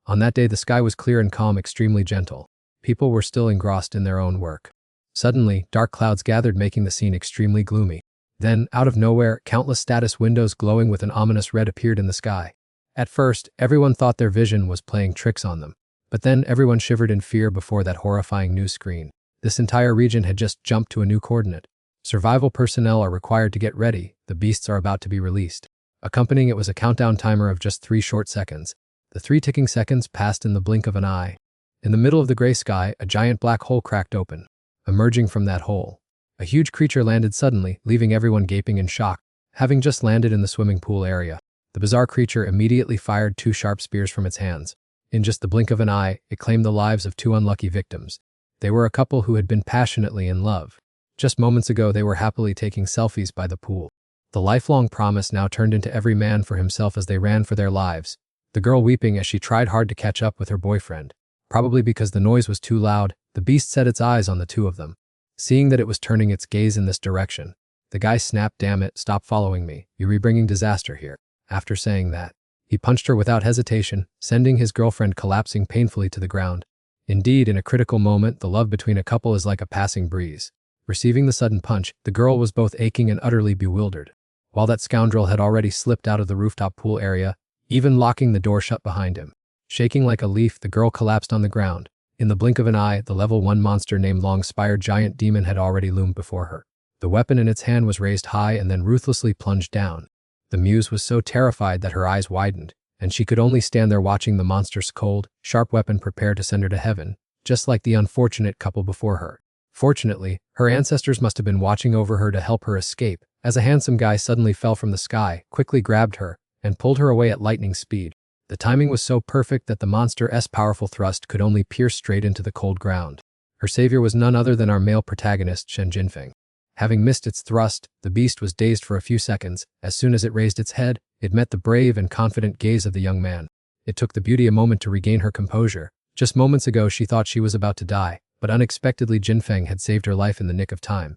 On that day, the sky was clear and calm, extremely gentle. People were still engrossed in their own work. Suddenly, dark clouds gathered, making the scene extremely gloomy. Then, out of nowhere, countless status windows glowing with an ominous red appeared in the sky. At first, everyone thought their vision was playing tricks on them. But then everyone shivered in fear before that horrifying news screen. This entire region had just jumped to a new coordinate. Survival personnel are required to get ready. The beasts are about to be released. Accompanying it was a countdown timer of just 3 short seconds. The 3 ticking seconds passed in the blink of an eye. In the middle of the gray sky, a giant black hole cracked open. Emerging from that hole, a huge creature landed suddenly, leaving everyone gaping in shock. Having just landed in the swimming pool area, the bizarre creature immediately fired 2 sharp spears from its hands. In just the blink of an eye, it claimed the lives of 2 unlucky victims. They were a couple who had been passionately in love. Just moments ago, they were happily taking selfies by the pool. The lifelong promise now turned into every man for himself as they ran for their lives. The girl weeping as she tried hard to catch up with her boyfriend. Probably because the noise was too loud, the beast set its eyes on the 2 of them. Seeing that it was turning its gaze in this direction, the guy snapped, "Damn it, stop following me. You're bringing disaster here." After saying that, he punched her without hesitation, sending his girlfriend collapsing painfully to the ground. Indeed, in a critical moment, the love between a couple is like a passing breeze. Receiving the sudden punch, the girl was both aching and utterly bewildered. While that scoundrel had already slipped out of the rooftop pool area, even locking the door shut behind him. Shaking like a leaf, the girl collapsed on the ground. In the blink of an eye, the level 1 monster named Long-Spired Giant Demon had already loomed before her. The weapon in its hand was raised high and then ruthlessly plunged down. The muse was so terrified that her eyes widened, and she could only stand there watching the monster's cold, sharp weapon prepare to send her to heaven, just like the unfortunate couple before her. Fortunately, her ancestors must have been watching over her to help her escape, as a handsome guy suddenly fell from the sky, quickly grabbed her, and pulled her away at lightning speed. The timing was so perfect that the monster's powerful thrust could only pierce straight into the cold ground. Her savior was none other than our male protagonist, Shen Jinfeng. Having missed its thrust, the beast was dazed for a few seconds. As soon as it raised its head, it met the brave and confident gaze of the young man. It took the beauty a moment to regain her composure. Just moments ago, she thought she was about to die, but unexpectedly Jinfeng had saved her life in the nick of time.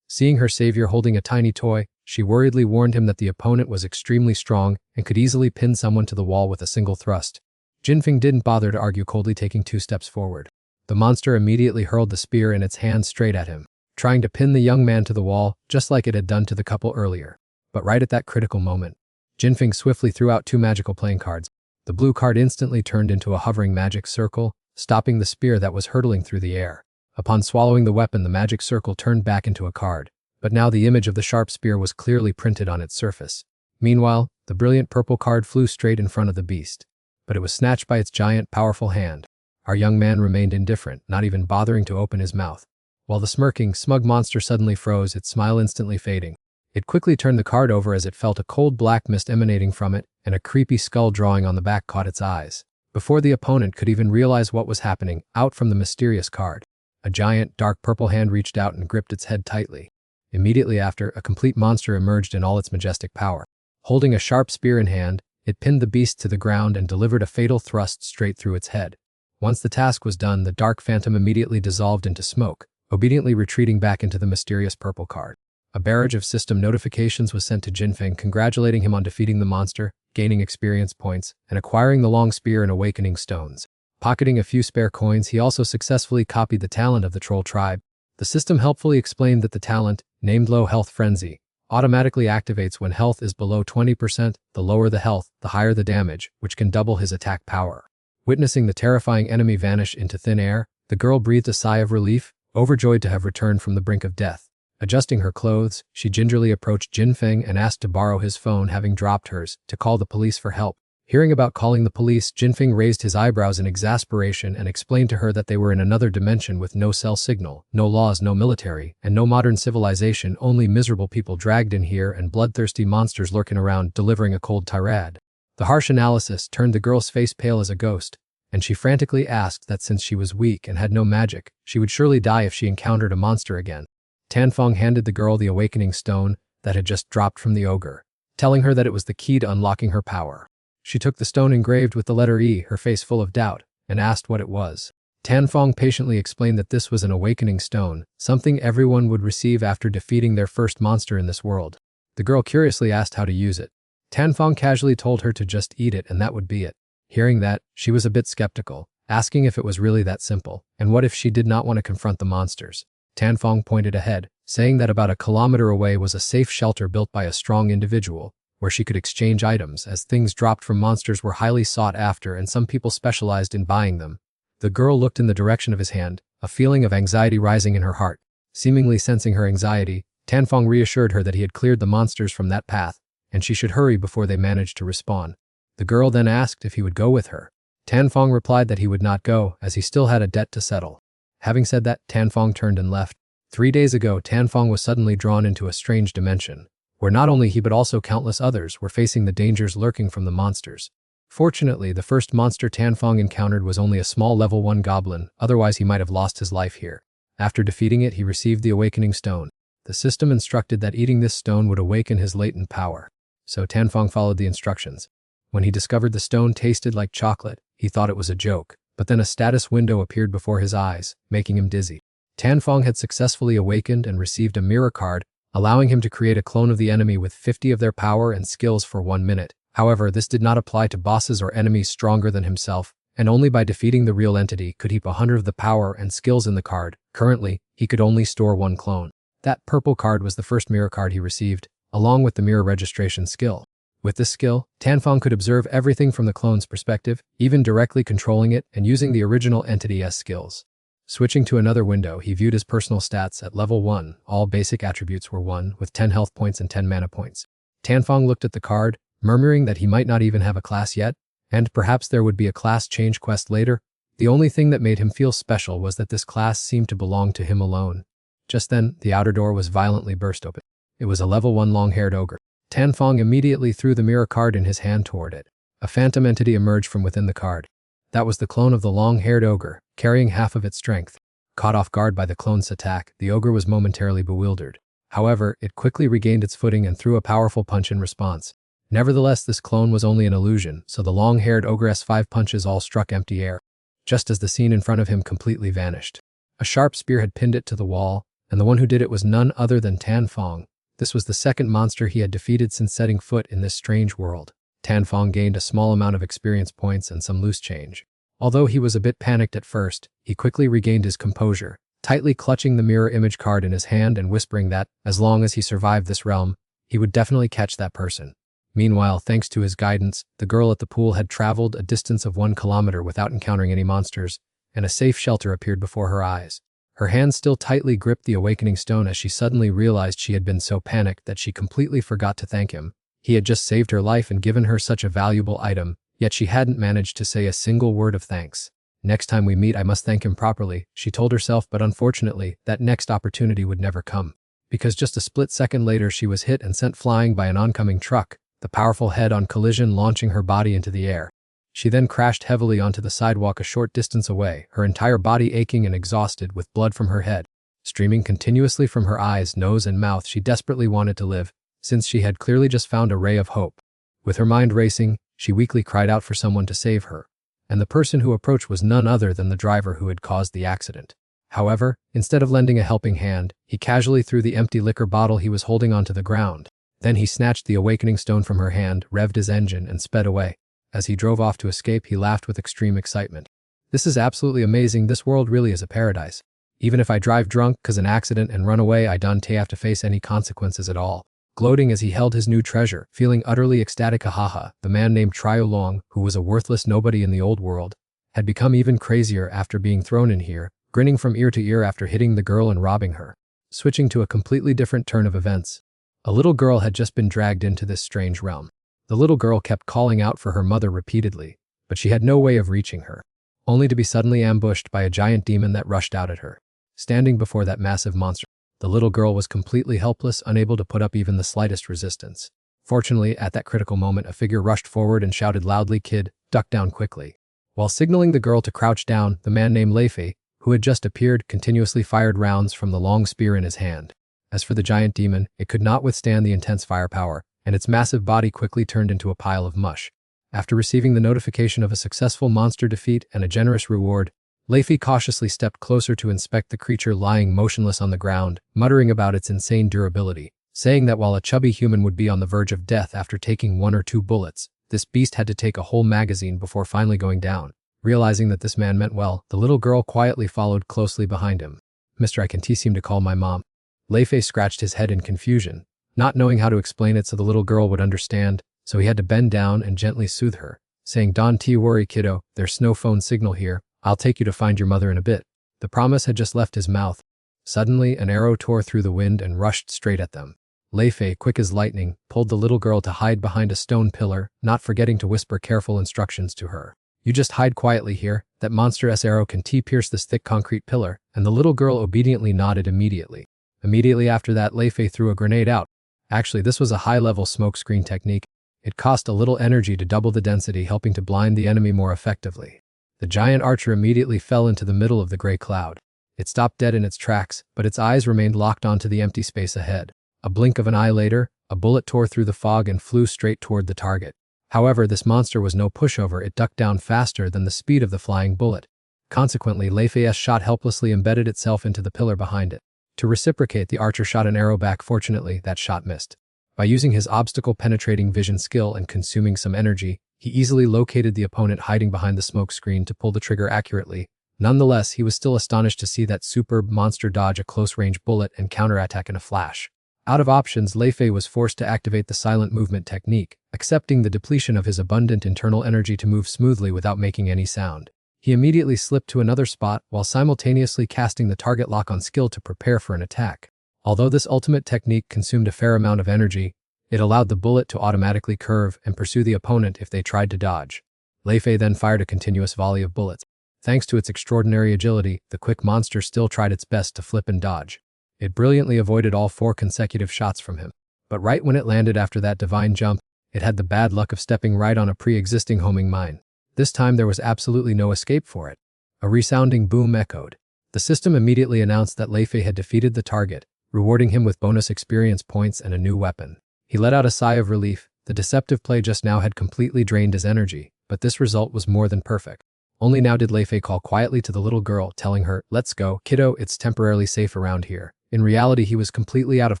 Seeing her savior holding a tiny toy, she worriedly warned him that the opponent was extremely strong and could easily pin someone to the wall with a single thrust. Jinfeng didn't bother to argue, coldly taking 2 steps forward. The monster immediately hurled the spear in its hand straight at him, trying to pin the young man to the wall, just like it had done to the couple earlier. But right at that critical moment, Jinfeng swiftly threw out 2 magical playing cards. The blue card instantly turned into a hovering magic circle, stopping the spear that was hurtling through the air. Upon swallowing the weapon, the magic circle turned back into a card, but now the image of the sharp spear was clearly printed on its surface. Meanwhile, the brilliant purple card flew straight in front of the beast, but it was snatched by its giant, powerful hand. Our young man remained indifferent, not even bothering to open his mouth. While the smirking, smug monster suddenly froze, its smile instantly fading. It quickly turned the card over as it felt a cold black mist emanating from it, and a creepy skull drawing on the back caught its eyes. Before the opponent could even realize what was happening, out from the mysterious card, a giant, dark purple hand reached out and gripped its head tightly. Immediately after, a complete monster emerged in all its majestic power. Holding a sharp spear in hand, it pinned the beast to the ground and delivered a fatal thrust straight through its head. Once the task was done, the dark phantom immediately dissolved into smoke, obediently retreating back into the mysterious purple card. A barrage of system notifications was sent to Jinfeng, congratulating him on defeating the monster, gaining experience points, and acquiring the long spear and awakening stones. Pocketing a few spare coins, he also successfully copied the talent of the troll tribe. The system helpfully explained that the talent, named Low Health Frenzy, automatically activates when health is below 20%. The lower the health, the higher the damage, which can double his attack power. Witnessing the terrifying enemy vanish into thin air, the girl breathed a sigh of relief, overjoyed to have returned from the brink of death. Adjusting her clothes, she gingerly approached Jinfeng and asked to borrow his phone, having dropped hers, to call the police for help. Hearing about calling the police, Jinfeng raised his eyebrows in exasperation and explained to her that they were in another dimension with no cell signal, no laws, no military, and no modern civilization, only miserable people dragged in here and bloodthirsty monsters lurking around, delivering a cold tirade. The harsh analysis turned the girl's face pale as a ghost, and she frantically asked that since she was weak and had no magic, she would surely die if she encountered a monster again. Tanfeng handed the girl the awakening stone that had just dropped from the ogre, telling her that it was the key to unlocking her power. She took the stone engraved with the letter E, her face full of doubt, and asked what it was. Tanfeng patiently explained that this was an awakening stone, something everyone would receive after defeating their first monster in this world. The girl curiously asked how to use it. Tanfeng casually told her to just eat it and that would be it. Hearing that, she was a bit skeptical, asking if it was really that simple, and what if she did not want to confront the monsters. Tanfong pointed ahead, saying that about a kilometer away was a safe shelter built by a strong individual, where she could exchange items as things dropped from monsters were highly sought after and some people specialized in buying them. The girl looked in the direction of his hand, a feeling of anxiety rising in her heart. Seemingly sensing her anxiety, Tanfong reassured her that he had cleared the monsters from that path, and she should hurry before they managed to respawn. The girl then asked if he would go with her. Tanfong replied that he would not go, as he still had a debt to settle. Having said that, Tanfong turned and left. 3 days ago, Tanfong was suddenly drawn into a strange dimension, where not only he but also countless others were facing the dangers lurking from the monsters. Fortunately, the first monster Tanfong encountered was only a small level 1 goblin, otherwise he might have lost his life here. After defeating it, he received the awakening stone. The system instructed that eating this stone would awaken his latent power. So Tanfong followed the instructions. When he discovered the stone tasted like chocolate, he thought it was a joke, but then a status window appeared before his eyes, making him dizzy. Tanfong had successfully awakened and received a mirror card, allowing him to create a clone of the enemy with 50 of their power and skills for 1 minute. However, this did not apply to bosses or enemies stronger than himself, and only by defeating the real entity could he keep 100 of the power and skills in the card. Currently, he could only store 1 clone. That purple card was the first mirror card he received, along with the mirror registration skill. With this skill, Tanfong could observe everything from the clone's perspective, even directly controlling it and using the original entity as skills. Switching to another window, he viewed his personal stats at level 1. All basic attributes were 1, with 10 health points and 10 mana points. Tanfong looked at the card, murmuring that he might not even have a class yet, and perhaps there would be a class change quest later. The only thing that made him feel special was that this class seemed to belong to him alone. Just then, the outer door was violently burst open. It was a level 1 long-haired ogre. Tanfong immediately threw the mirror card in his hand toward it. A phantom entity emerged from within the card. That was the clone of the long-haired ogre, carrying half of its strength. Caught off guard by the clone's attack, the ogre was momentarily bewildered. However, it quickly regained its footing and threw a powerful punch in response. Nevertheless, this clone was only an illusion, so the long-haired ogre's 5 punches all struck empty air, just as the scene in front of him completely vanished. A sharp spear had pinned it to the wall, and the one who did it was none other than Tanfong. This was the second monster he had defeated since setting foot in this strange world. Tanfong gained a small amount of experience points and some loose change. Although he was a bit panicked at first, he quickly regained his composure, tightly clutching the mirror image card in his hand and whispering that, as long as he survived this realm, he would definitely catch that person. Meanwhile, thanks to his guidance, the girl at the pool had traveled a distance of 1 kilometer without encountering any monsters, and a safe shelter appeared before her eyes. Her hand still tightly gripped the awakening stone as she suddenly realized she had been so panicked that she completely forgot to thank him. He had just saved her life and given her such a valuable item, yet she hadn't managed to say a single word of thanks. Next time we meet, I must thank him properly, she told herself, but unfortunately, that next opportunity would never come. Because just a split second later she was hit and sent flying by an oncoming truck, the powerful head-on collision launching her body into the air. She then crashed heavily onto the sidewalk a short distance away, her entire body aching and exhausted with blood from her head streaming continuously from her eyes, nose, and mouth. She desperately wanted to live, since she had clearly just found a ray of hope. With her mind racing, she weakly cried out for someone to save her, and the person who approached was none other than the driver who had caused the accident. However, instead of lending a helping hand, he casually threw the empty liquor bottle he was holding onto the ground. Then he snatched the awakening stone from her hand, revved his engine, and sped away. As he drove off to escape, he laughed with extreme excitement. This is absolutely amazing. This world really is a paradise. Even if I drive drunk cause an accident and run away, I don't have to face any consequences at all. Gloating as he held his new treasure, feeling utterly ecstatic, haha, the man named Triu Long, who was a worthless nobody in the old world, had become even crazier after being thrown in here, grinning from ear to ear after hitting the girl and robbing her. Switching to a completely different turn of events. A little girl had just been dragged into this strange realm. The little girl kept calling out for her mother repeatedly, but she had no way of reaching her, only to be suddenly ambushed by a giant demon that rushed out at her. Standing before that massive monster, the little girl was completely helpless, unable to put up even the slightest resistance. Fortunately, at that critical moment, a figure rushed forward and shouted loudly, "Kid, duck down quickly." While signaling the girl to crouch down, the man named Leifei, who had just appeared, continuously fired rounds from the long spear in his hand. As for the giant demon, it could not withstand the intense firepower, and its massive body quickly turned into a pile of mush. After receiving the notification of a successful monster defeat and a generous reward, Leifei cautiously stepped closer to inspect the creature lying motionless on the ground, muttering about its insane durability, saying that while a chubby human would be on the verge of death after taking 1 or 2 bullets, This beast had to take a whole magazine before finally going down. Realizing that this man meant well, the little girl quietly followed closely behind him. Mr. I can teach him to call my mom. Lei Fei scratched his head in confusion, not knowing how to explain it so the little girl would understand, so he had to bend down and gently soothe her, saying, "Don't worry, kiddo, there's no phone signal here. I'll take you to find your mother in a bit." The promise had just left his mouth. Suddenly, an arrow tore through the wind and rushed straight at them. Lei Fei, quick as lightning, pulled the little girl to hide behind a stone pillar, not forgetting to whisper careful instructions to her. "You just hide quietly here. That monstrous arrow can pierce this thick concrete pillar," and the little girl obediently nodded immediately. Immediately after that, Lei Fei threw a grenade out. Actually, this was a high-level smoke screen technique. It cost a little energy to double the density, helping to blind the enemy more effectively. The giant archer immediately fell into the middle of the gray cloud. It stopped dead in its tracks, but its eyes remained locked onto the empty space ahead. A blink of an eye later, a bullet tore through the fog and flew straight toward the target. However, this monster was no pushover. It ducked down faster than the speed of the flying bullet. Consequently, Lei Fei's shot helplessly embedded itself into the pillar behind it. To reciprocate, the archer shot an arrow back. Fortunately, that shot missed. By using his obstacle-penetrating vision skill and consuming some energy, he easily located the opponent hiding behind the smoke screen to pull the trigger accurately. Nonetheless, he was still astonished to see that superb monster dodge a close-range bullet and counterattack in a flash. Out of options, Lei Fei was forced to activate the silent movement technique, accepting the depletion of his abundant internal energy to move smoothly without making any sound. He immediately slipped to another spot while simultaneously casting the target lock-on skill to prepare for an attack. Although this ultimate technique consumed a fair amount of energy, it allowed the bullet to automatically curve and pursue the opponent if they tried to dodge. Lei Fei then fired a continuous volley of bullets. Thanks to its extraordinary agility, the quick monster still tried its best to flip and dodge. It brilliantly avoided all 4 consecutive shots from him. But right when it landed after that divine jump, it had the bad luck of stepping right on a pre-existing homing mine. This time there was absolutely no escape for it. A resounding boom echoed. The system immediately announced that Lei Fei had defeated the target, rewarding him with bonus experience points and a new weapon. He let out a sigh of relief. The deceptive play just now had completely drained his energy, but this result was more than perfect. Only now did Lei Fei call quietly to the little girl, telling her, "Let's go, kiddo, it's temporarily safe around here." In reality, he was completely out of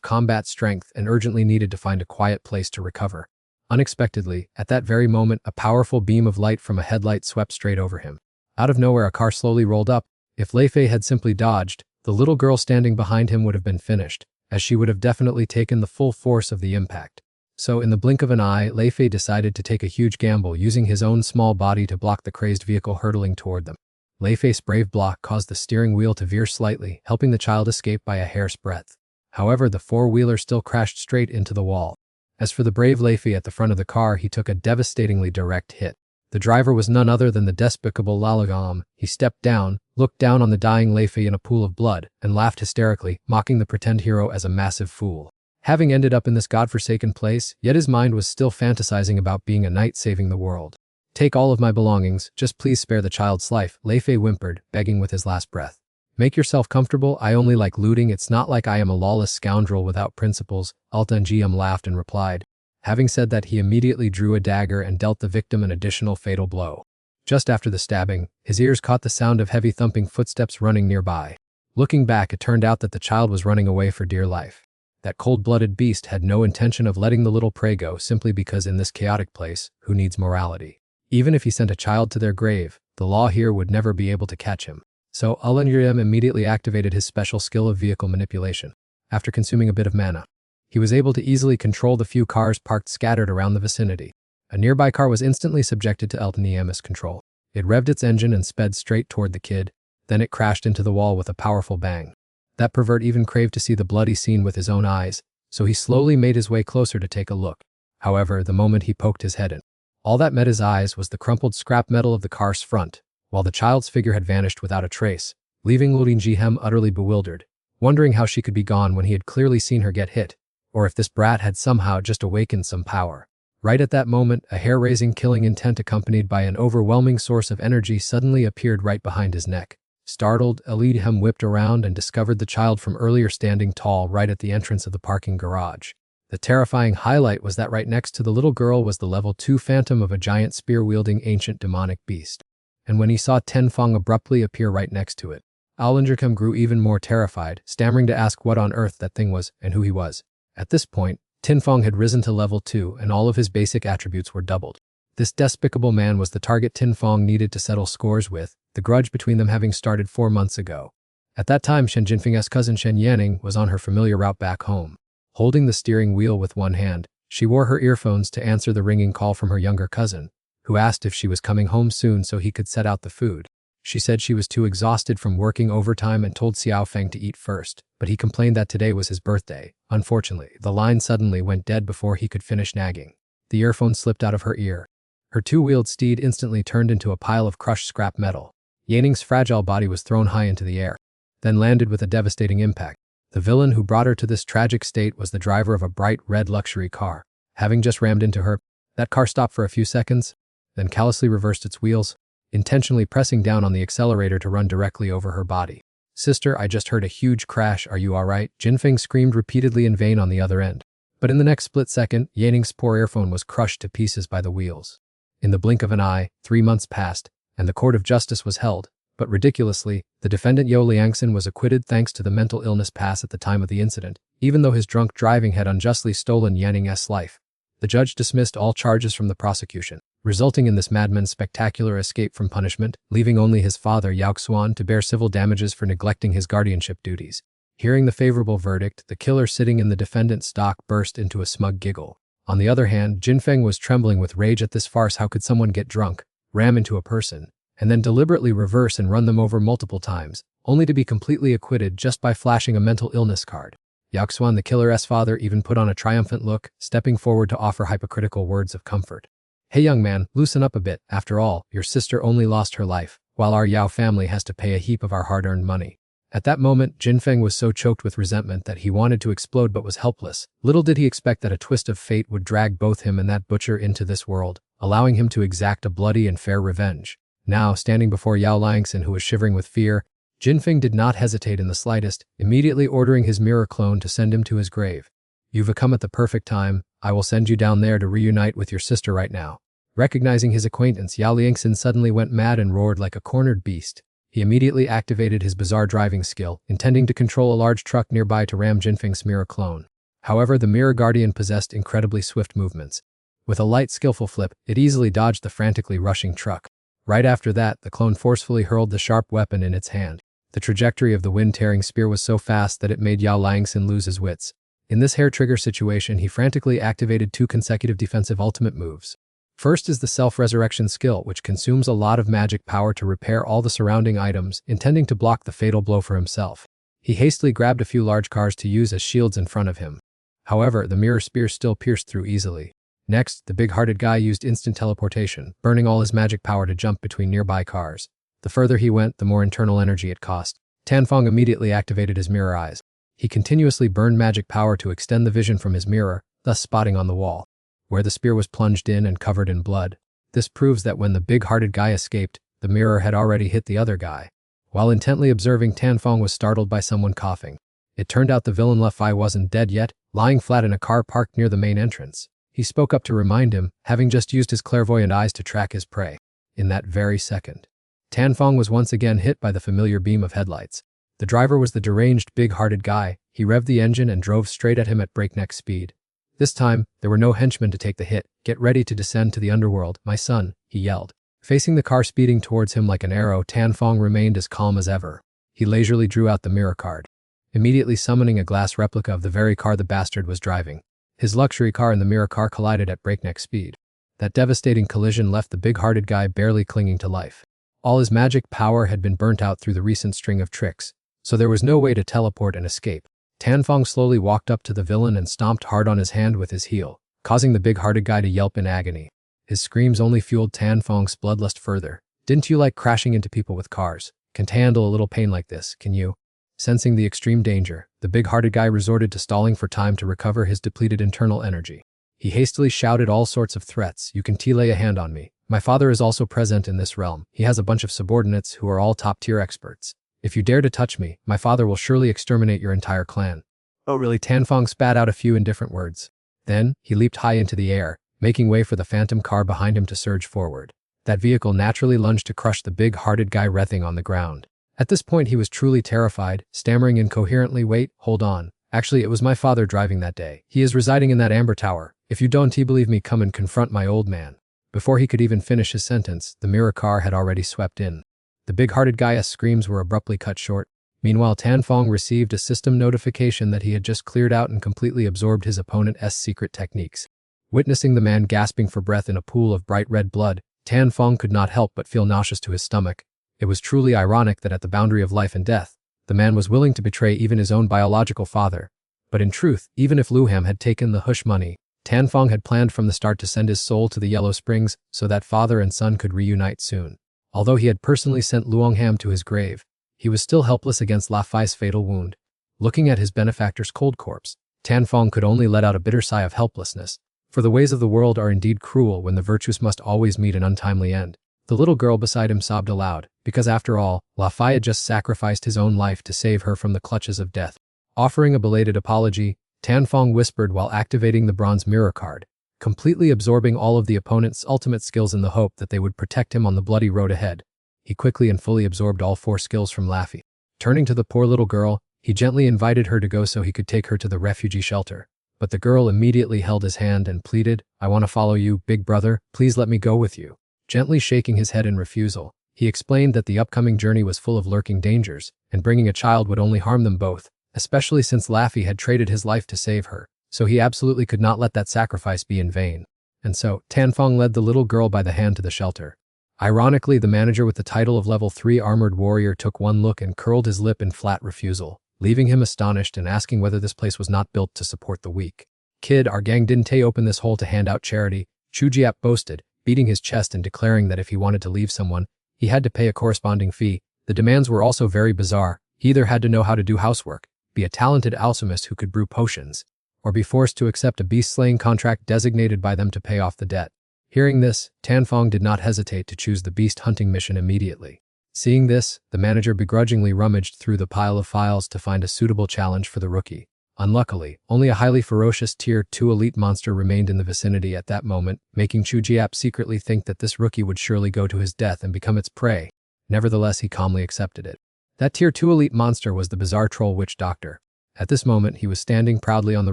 combat strength and urgently needed to find a quiet place to recover. Unexpectedly, at that very moment, a powerful beam of light from a headlight swept straight over him. Out of nowhere, a car slowly rolled up. If Lei Fei had simply dodged, the little girl standing behind him would have been finished, as she would have definitely taken the full force of the impact. So in the blink of an eye, Lei Fei decided to take a huge gamble, using his own small body to block the crazed vehicle hurtling toward them. Lei Fei's brave block caused the steering wheel to veer slightly, helping the child escape by a hair's breadth. However, the four-wheeler still crashed straight into the wall. As for the brave Lei Fei at the front of the car, he took a devastatingly direct hit. The driver was none other than the despicable Lalagam. He stepped down, looked down on the dying Lei Fei in a pool of blood, and laughed hysterically, mocking the pretend hero as a massive fool. Having ended up in this godforsaken place, yet his mind was still fantasizing about being a knight saving the world. "Take all of my belongings, just please spare the child's life," Lei Fei whimpered, begging with his last breath. "Make yourself comfortable, I only like looting, it's not like I am a lawless scoundrel without principles," Altan laughed and replied. Having said that, he immediately drew a dagger and dealt the victim an additional fatal blow. Just after the stabbing, his ears caught the sound of heavy thumping footsteps running nearby. Looking back, it turned out that the child was running away for dear life. That cold-blooded beast had no intention of letting the little prey go simply because in this chaotic place, who needs morality? Even if he sent a child to their grave, the law here would never be able to catch him. So Altan immediately activated his special skill of vehicle manipulation. After consuming a bit of mana, he was able to easily control the few cars parked scattered around the vicinity. A nearby car was instantly subjected to Altan's control. It revved its engine and sped straight toward the kid, then it crashed into the wall with a powerful bang. That pervert even craved to see the bloody scene with his own eyes, so he slowly made his way closer to take a look. However, the moment he poked his head in, all that met his eyes was the crumpled scrap metal of the car's front, while the child's figure had vanished without a trace, leaving Lurinjihem utterly bewildered, wondering how she could be gone when he had clearly seen her get hit, or if this brat had somehow just awakened some power. Right at that moment, a hair-raising killing intent accompanied by an overwhelming source of energy suddenly appeared right behind his neck. Startled, Alidhem whipped around and discovered the child from earlier standing tall right at the entrance of the parking garage. The terrifying highlight was that right next to the little girl was the level 2 phantom of a giant spear-wielding ancient demonic beast. And when he saw Tenfang abruptly appear right next to it, Alindrikum grew even more terrified, stammering to ask what on earth that thing was and who he was. At this point, Tenfang had risen to level 2 and all of his basic attributes were doubled. This despicable man was the target Tin Fong needed to settle scores with, the grudge between them having started 4 months ago. At that time, Shen Jinfeng's cousin Shen Yanning was on her familiar route back home. Holding the steering wheel with one hand, she wore her earphones to answer the ringing call from her younger cousin, who asked if she was coming home soon so he could set out the food. She said she was too exhausted from working overtime and told Xiao Feng to eat first, but he complained that today was his birthday. Unfortunately, the line suddenly went dead before he could finish nagging. The earphone slipped out of her ear. Her two-wheeled steed instantly turned into a pile of crushed scrap metal. Yanning's fragile body was thrown high into the air, then landed with a devastating impact. The villain who brought her to this tragic state was the driver of a bright red luxury car. Having just rammed into her, that car stopped for a few seconds, then callously reversed its wheels, intentionally pressing down on the accelerator to run directly over her body. "Sister, I just heard a huge crash, are you alright?" Jinfeng screamed repeatedly in vain on the other end. But in the next split second, Yanning's poor earphone was crushed to pieces by the wheels. In the blink of an eye, 3 months passed, and the court of justice was held. But ridiculously, the defendant Yo Liangxin was acquitted thanks to the mental illness pass at the time of the incident, even though his drunk driving had unjustly stolen Yanning's life. The judge dismissed all charges from the prosecution, resulting in this madman's spectacular escape from punishment, leaving only his father Yao Xuan to bear civil damages for neglecting his guardianship duties. Hearing the favorable verdict, the killer sitting in the defendant's dock burst into a smug giggle. On the other hand, Jinfeng was trembling with rage at this farce. How could someone get drunk, ram into a person, and then deliberately reverse and run them over multiple times, only to be completely acquitted just by flashing a mental illness card? Yao Xuan, the killer's father, even put on a triumphant look, stepping forward to offer hypocritical words of comfort. "Hey young man, loosen up a bit. After all, your sister only lost her life, while our Yao family has to pay a heap of our hard-earned money." At that moment, Jinfeng was so choked with resentment that he wanted to explode but was helpless. Little did he expect that a twist of fate would drag both him and that butcher into this world, allowing him to exact a bloody and fair revenge. Now, standing before Yao Liangxin, who was shivering with fear, Jinfeng did not hesitate in the slightest, immediately ordering his mirror clone to send him to his grave. "You've come at the perfect time. I will send you down there to reunite with your sister right now." Recognizing his acquaintance, Yao Liangxin suddenly went mad and roared like a cornered beast. He immediately activated his bizarre driving skill, intending to control a large truck nearby to ram Jinfeng's mirror clone. However, the mirror guardian possessed incredibly swift movements. With a light, skillful flip, it easily dodged the frantically rushing truck. Right after that, the clone forcefully hurled the sharp weapon in its hand. The trajectory of the wind-tearing spear was so fast that it made Yao Liangxin lose his wits. In this hair-trigger situation, he frantically activated 2 consecutive defensive ultimate moves. First is the self-resurrection skill, which consumes a lot of magic power to repair all the surrounding items, intending to block the fatal blow for himself. He hastily grabbed a few large cars to use as shields in front of him. However, the mirror spear still pierced through easily. Next, the big-hearted guy used instant teleportation, burning all his magic power to jump between nearby cars. The further he went, the more internal energy it cost. Tanfong immediately activated his mirror eyes. He continuously burned magic power to extend the vision from his mirror, thus spotting on the wall where the spear was plunged in and covered in blood. This proves that when the big-hearted guy escaped, the mirror had already hit the other guy. While intently observing, Tanfong was startled by someone coughing. It turned out the villain Lefei wasn't dead yet, lying flat in a car parked near the main entrance. He spoke up to remind him, having just used his clairvoyant eyes to track his prey. In that very second, Tanfong was once again hit by the familiar beam of headlights. The driver was the deranged, big-hearted guy. He revved the engine and drove straight at him at breakneck speed. This time, there were no henchmen to take the hit. "Get ready to descend to the underworld, my son," he yelled. Facing the car speeding towards him like an arrow, Tanfong remained as calm as ever. He leisurely drew out the mirror card, immediately summoning a glass replica of the very car the bastard was driving. His luxury car and the mirror car collided at breakneck speed. That devastating collision left the big-hearted guy barely clinging to life. All his magic power had been burnt out through the recent string of tricks, so there was no way to teleport and escape. Tanfong slowly walked up to the villain and stomped hard on his hand with his heel, causing the big-hearted guy to yelp in agony. His screams only fueled Tanfong's bloodlust further. "Didn't you like crashing into people with cars? Can't handle a little pain like this, can you?" Sensing the extreme danger, the big-hearted guy resorted to stalling for time to recover his depleted internal energy. He hastily shouted all sorts of threats. "You can lay a hand on me. My father is also present in this realm. He has a bunch of subordinates who are all top-tier experts. If you dare to touch me, my father will surely exterminate your entire clan." "Oh really?" Tanfong spat out a few indifferent words. Then, he leaped high into the air, making way for the phantom car behind him to surge forward. That vehicle naturally lunged to crush the big-hearted guy writhing on the ground. At this point he was truly terrified, stammering incoherently, "Wait, hold on. Actually, it was my father driving that day. He is residing in that amber tower. If you don't believe me, come and confront my old man." Before he could even finish his sentence, the mirror car had already swept in. The big-hearted guy's screams were abruptly cut short. Meanwhile, Tan Fong received a system notification that he had just cleared out and completely absorbed his opponent's secret techniques. Witnessing the man gasping for breath in a pool of bright red blood, Tan Fong could not help but feel nauseous to his stomach. It was truly ironic that at the boundary of life and death, the man was willing to betray even his own biological father. But in truth, even if Lu Ham had taken the hush money, Tan Fong had planned from the start to send his soul to the Yellow Springs so that father and son could reunite soon. Although he had personally sent Luong Ham to his grave, he was still helpless against La Fai's fatal wound. Looking at his benefactor's cold corpse, Tan Fong could only let out a bitter sigh of helplessness. For the ways of the world are indeed cruel when the virtuous must always meet an untimely end. The little girl beside him sobbed aloud, because after all, La Fai had just sacrificed his own life to save her from the clutches of death. Offering a belated apology, Tan Fong whispered while activating the bronze mirror card, completely absorbing all of the opponent's ultimate skills in the hope that they would protect him on the bloody road ahead. He quickly and fully absorbed all 4 skills from Laffy. Turning to the poor little girl, he gently invited her to go so he could take her to the refugee shelter. But the girl immediately held his hand and pleaded, "I want to follow you, big brother, please let me go with you." Gently shaking his head in refusal, he explained that the upcoming journey was full of lurking dangers, and bringing a child would only harm them both, especially since Laffy had traded his life to save her, so he absolutely could not let that sacrifice be in vain. And so, Tan Fong led the little girl by the hand to the shelter. Ironically, the manager with the title of Level 3 Armored Warrior took one look and curled his lip in flat refusal, leaving him astonished and asking whether this place was not built to support the weak. "Kid, our gang didn't open this hole to hand out charity," Chu Jiap boasted, beating his chest and declaring that if he wanted to leave someone, he had to pay a corresponding fee. The demands were also very bizarre. He either had to know how to do housework, be a talented alchemist who could brew potions, or be forced to accept a beast-slaying contract designated by them to pay off the debt. Hearing this, Tan Fong did not hesitate to choose the beast-hunting mission immediately. Seeing this, the manager begrudgingly rummaged through the pile of files to find a suitable challenge for the rookie. Unluckily, only a highly ferocious Tier 2 elite monster remained in the vicinity at that moment, making Chu Jiap secretly think that this rookie would surely go to his death and become its prey. Nevertheless, he calmly accepted it. That Tier 2 elite monster was the bizarre troll witch doctor. At this moment, he was standing proudly on the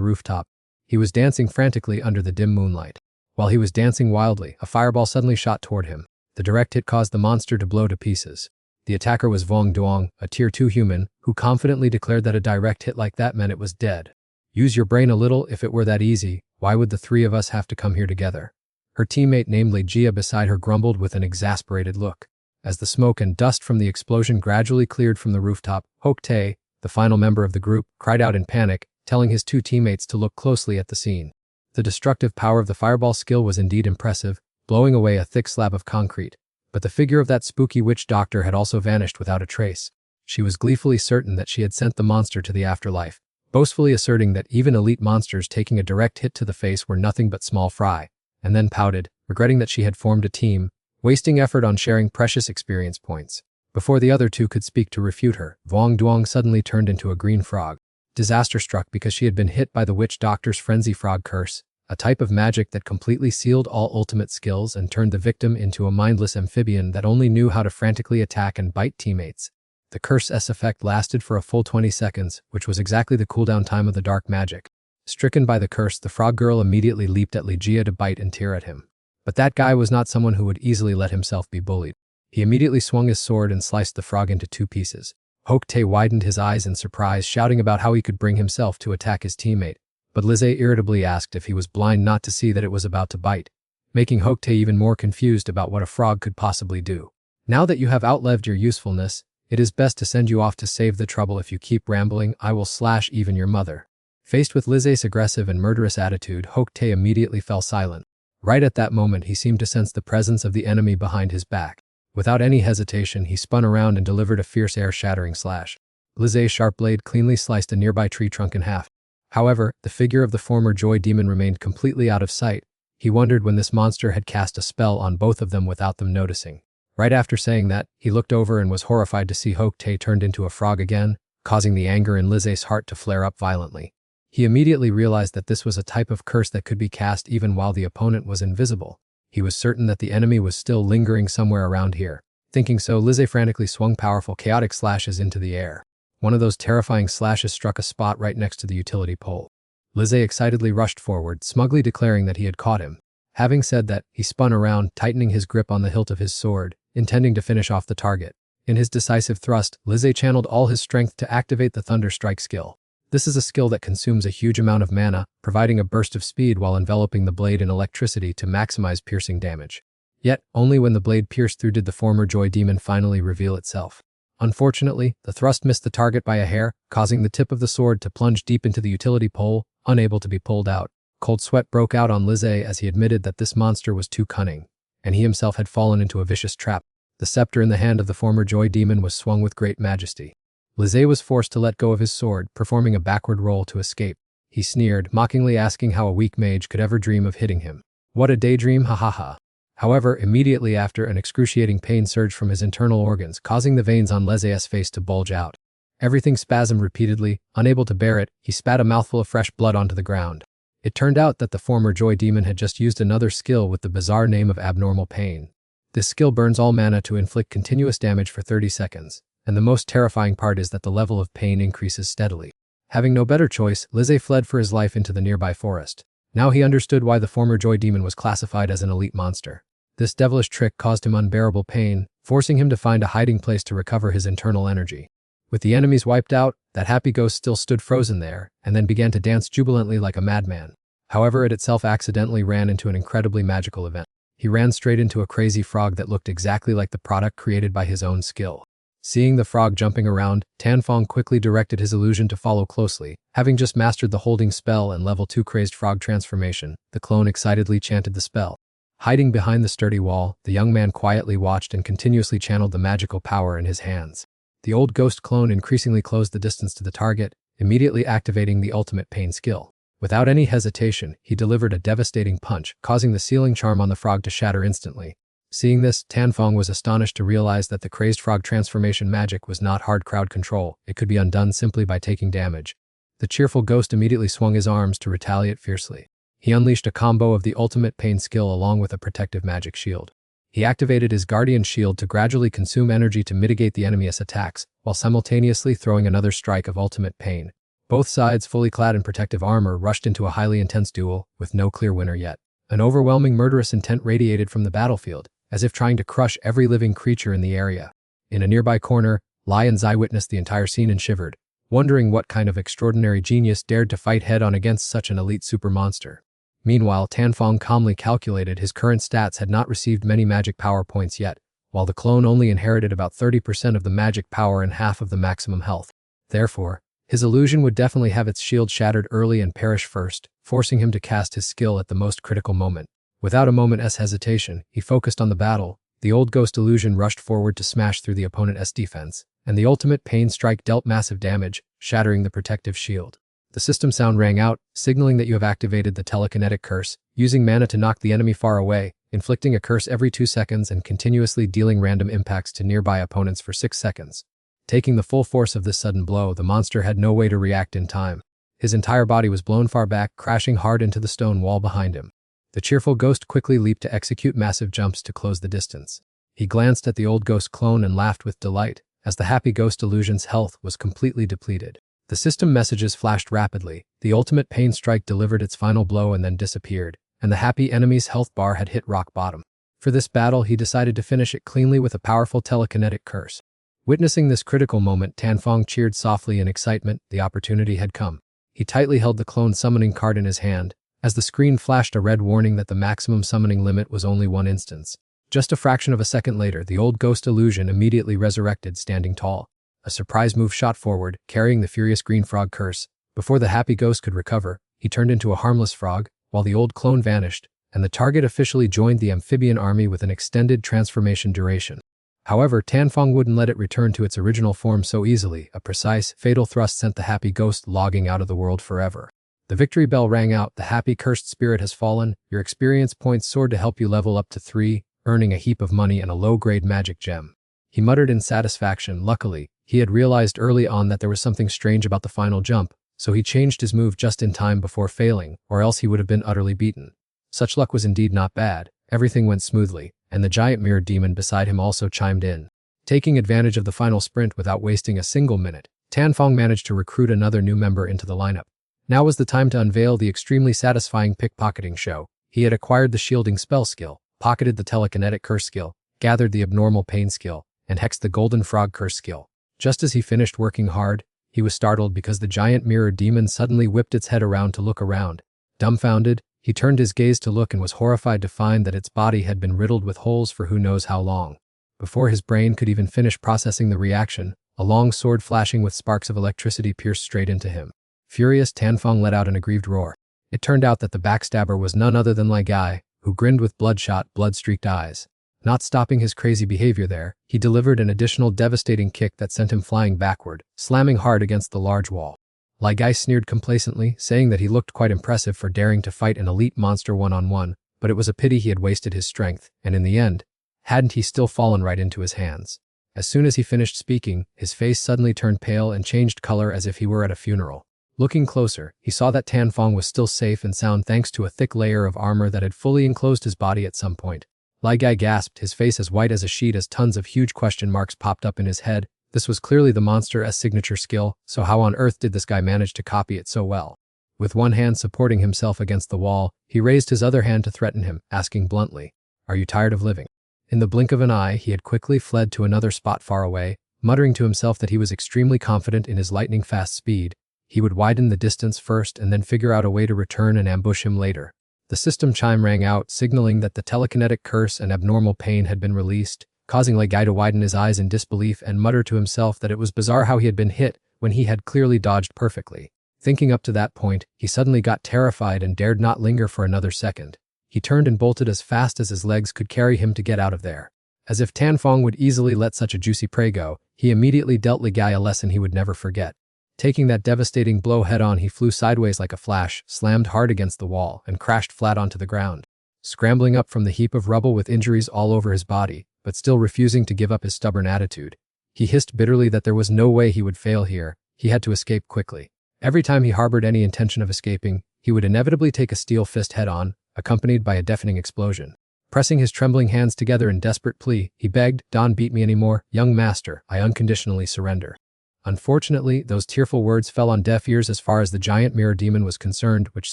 rooftop. He was dancing frantically under the dim moonlight. While he was dancing wildly, a fireball suddenly shot toward him. The direct hit caused the monster to blow to pieces. The attacker was Vong Duong, a Tier 2 human, who confidently declared that a direct hit like that meant it was dead. "Use your brain a little. If it were that easy, why would the 3 of us have to come here together?" Her teammate, namely Jia beside her, grumbled with an exasperated look. As the smoke and dust from the explosion gradually cleared from the rooftop, Hoke Tae, the final member of the group, cried out in panic, telling his 2 teammates to look closely at the scene. The destructive power of the fireball skill was indeed impressive, blowing away a thick slab of concrete. But the figure of that spooky witch doctor had also vanished without a trace. She was gleefully certain that she had sent the monster to the afterlife, boastfully asserting that even elite monsters taking a direct hit to the face were nothing but small fry, and then pouted, regretting that she had formed a team, wasting effort on sharing precious experience points. Before the other 2 could speak to refute her, Vong Duong suddenly turned into a green frog. Disaster struck because she had been hit by the witch doctor's frenzy frog curse, a type of magic that completely sealed all ultimate skills and turned the victim into a mindless amphibian that only knew how to frantically attack and bite teammates. The curse's effect lasted for a full 20 seconds, which was exactly the cooldown time of the dark magic. Stricken by the curse, the frog girl immediately leaped at Li Jia to bite and tear at him. But that guy was not someone who would easily let himself be bullied. He immediately swung his sword and sliced the frog into 2 pieces. Hoke Tae widened his eyes in surprise, shouting about how he could bring himself to attack his teammate. But Lizzie irritably asked if he was blind not to see that it was about to bite, making Hoke Tae even more confused about what a frog could possibly do. "Now that you have outlived your usefulness, it is best to send you off to save the trouble. If you keep rambling, I will slash even your mother." Faced with Lizzie's aggressive and murderous attitude, Hoke Tae immediately fell silent. Right at that moment, he seemed to sense the presence of the enemy behind his back. Without any hesitation, he spun around and delivered a fierce air-shattering slash. Lizzie's sharp blade cleanly sliced a nearby tree trunk in half. However, the figure of the former Joy Demon remained completely out of sight. He wondered when this monster had cast a spell on both of them without them noticing. Right after saying that, he looked over and was horrified to see Hoke Tae turned into a frog again, causing the anger in Lizzie's heart to flare up violently. He immediately realized that this was a type of curse that could be cast even while the opponent was invisible. He was certain that the enemy was still lingering somewhere around here. Thinking so, Lizzie frantically swung powerful chaotic slashes into the air. One of those terrifying slashes struck a spot right next to the utility pole. Lizzie excitedly rushed forward, smugly declaring that he had caught him. Having said that, he spun around, tightening his grip on the hilt of his sword, intending to finish off the target. In his decisive thrust, Lizzie channeled all his strength to activate the Thunder Strike skill. This is a skill that consumes a huge amount of mana, providing a burst of speed while enveloping the blade in electricity to maximize piercing damage. Yet, only when the blade pierced through did the former Joy Demon finally reveal itself. Unfortunately, the thrust missed the target by a hair, causing the tip of the sword to plunge deep into the utility pole, unable to be pulled out. Cold sweat broke out on Lizzie as he admitted that this monster was too cunning, and he himself had fallen into a vicious trap. The scepter in the hand of the former Joy Demon was swung with great majesty. Lizzie was forced to let go of his sword, performing a backward roll to escape. He sneered, mockingly asking how a weak mage could ever dream of hitting him. What a daydream, ha ha ha. However, immediately after, an excruciating pain surged from his internal organs, causing the veins on Lizzie's face to bulge out. Everything spasmed repeatedly. Unable to bear it, he spat a mouthful of fresh blood onto the ground. It turned out that the former Joy Demon had just used another skill with the bizarre name of Abnormal Pain. This skill burns all mana to inflict continuous damage for 30 seconds, and the most terrifying part is that the level of pain increases steadily. Having no better choice, Lizzie fled for his life into the nearby forest. Now he understood why the former Joy Demon was classified as an elite monster. This devilish trick caused him unbearable pain, forcing him to find a hiding place to recover his internal energy. With the enemies wiped out, that happy ghost still stood frozen there, and then began to dance jubilantly like a madman. However, it itself accidentally ran into an incredibly magical event. He ran straight into a crazy frog that looked exactly like the product created by his own skill. Seeing the frog jumping around, Tanfong quickly directed his illusion to follow closely. Having just mastered the holding spell and level 2 crazed frog transformation, the clone excitedly chanted the spell. Hiding behind the sturdy wall, the young man quietly watched and continuously channeled the magical power in his hands. The old ghost clone increasingly closed the distance to the target, immediately activating the ultimate pain skill. Without any hesitation, he delivered a devastating punch, causing the sealing charm on the frog to shatter instantly. Seeing this, Tanfong was astonished to realize that the crazed frog transformation magic was not hard crowd control. It could be undone simply by taking damage. The cheerful ghost immediately swung his arms to retaliate fiercely. He unleashed a combo of the ultimate pain skill along with a protective magic shield. He activated his guardian shield to gradually consume energy to mitigate the enemy's attacks, while simultaneously throwing another strike of ultimate pain. Both sides, fully clad in protective armor, rushed into a highly intense duel, with no clear winner yet. An overwhelming murderous intent radiated from the battlefield, as if trying to crush every living creature in the area. In a nearby corner, Lion Zai witnessed the entire scene and shivered, wondering what kind of extraordinary genius dared to fight head-on against such an elite super monster. Meanwhile, Tanfong calmly calculated his current stats had not received many magic power points yet, while the clone only inherited about 30% of the magic power and half of the maximum health. Therefore, his illusion would definitely have its shield shattered early and perish first, forcing him to cast his skill at the most critical moment. Without a moment's hesitation, he focused on the battle. The old ghost illusion rushed forward to smash through the opponent's defense, and the ultimate pain strike dealt massive damage, shattering the protective shield. The system sound rang out, signaling that you have activated the telekinetic curse, using mana to knock the enemy far away, inflicting a curse every 2 seconds and continuously dealing random impacts to nearby opponents for 6 seconds. Taking the full force of this sudden blow, the monster had no way to react in time. His entire body was blown far back, crashing hard into the stone wall behind him. The cheerful ghost quickly leaped to execute massive jumps to close the distance. He glanced at the old ghost clone and laughed with delight, as the happy ghost illusion's health was completely depleted. The system messages flashed rapidly. The ultimate pain strike delivered its final blow and then disappeared, and the happy enemy's health bar had hit rock bottom. For this battle, he decided to finish it cleanly with a powerful telekinetic curse. Witnessing this critical moment, Tanfong cheered softly in excitement. The opportunity had come. He tightly held the clone summoning card in his hand, as the screen flashed a red warning that the maximum summoning limit was only 1 instance. Just a fraction of a second later, the old ghost illusion immediately resurrected, standing tall. A surprise move shot forward, carrying the furious green frog curse. Before the happy ghost could recover, he turned into a harmless frog, while the old clone vanished, and the target officially joined the amphibian army with an extended transformation duration. However, Tanfong wouldn't let it return to its original form so easily. A precise, fatal thrust sent the happy ghost logging out of the world forever. The victory bell rang out. The happy cursed spirit has fallen. Your experience points soared to help you level up to 3, earning a heap of money and a low-grade magic gem. He muttered in satisfaction. Luckily, he had realized early on that there was something strange about the final jump, so he changed his move just in time before failing, or else he would have been utterly beaten. Such luck was indeed not bad. Everything went smoothly, and the giant mirror demon beside him also chimed in. Taking advantage of the final sprint without wasting a single minute, Tanfong managed to recruit another new member into the lineup. Now was the time to unveil the extremely satisfying pickpocketing show. He had acquired the shielding spell skill, pocketed the telekinetic curse skill, gathered the abnormal pain skill, and hexed the golden frog curse skill. Just as he finished working hard, he was startled because the giant mirror demon suddenly whipped its head around to look around. Dumbfounded, he turned his gaze to look and was horrified to find that its body had been riddled with holes for who knows how long. Before his brain could even finish processing the reaction, a long sword flashing with sparks of electricity pierced straight into him. Furious, Tanfong let out an aggrieved roar. It turned out that the backstabber was none other than Lai Gai, who grinned with bloodshot, blood-streaked eyes. Not stopping his crazy behavior there, he delivered an additional devastating kick that sent him flying backward, slamming hard against the large wall. Lai Gai sneered complacently, saying that he looked quite impressive for daring to fight an elite monster one-on-one, but it was a pity he had wasted his strength, and in the end, hadn't he still fallen right into his hands. As soon as he finished speaking, his face suddenly turned pale and changed color as if he were at a funeral. Looking closer, he saw that Tanfong was still safe and sound thanks to a thick layer of armor that had fully enclosed his body at some point. Lai Gai gasped, his face as white as a sheet as tons of huge question marks popped up in his head. This was clearly the monster's signature skill, so how on earth did this guy manage to copy it so well? With one hand supporting himself against the wall, he raised his other hand to threaten him, asking bluntly, "Are you tired of living?" In the blink of an eye, he had quickly fled to another spot far away, muttering to himself that he was extremely confident in his lightning-fast speed. He would widen the distance first and then figure out a way to return and ambush him later. The system chime rang out, signaling that the telekinetic curse and abnormal pain had been released, causing Lai Gai to widen his eyes in disbelief and mutter to himself that it was bizarre how he had been hit when he had clearly dodged perfectly. Thinking up to that point, he suddenly got terrified and dared not linger for another second. He turned and bolted as fast as his legs could carry him to get out of there. As if Tanfong would easily let such a juicy prey go, he immediately dealt Lai Gai a lesson he would never forget. Taking that devastating blow head-on, he flew sideways like a flash, slammed hard against the wall, and crashed flat onto the ground. Scrambling up from the heap of rubble with injuries all over his body, but still refusing to give up his stubborn attitude, he hissed bitterly that there was no way he would fail here. He had to escape quickly. Every time he harbored any intention of escaping, he would inevitably take a steel fist head-on, accompanied by a deafening explosion. Pressing his trembling hands together in desperate plea, he begged, "Don't beat me anymore, young master, I unconditionally surrender." Unfortunately, those tearful words fell on deaf ears as far as the giant mirror demon was concerned, which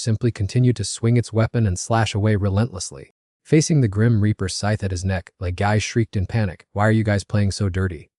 simply continued to swing its weapon and slash away relentlessly. Facing the grim reaper's scythe at his neck, Lai Gai shrieked in panic, "Why are you guys playing so dirty?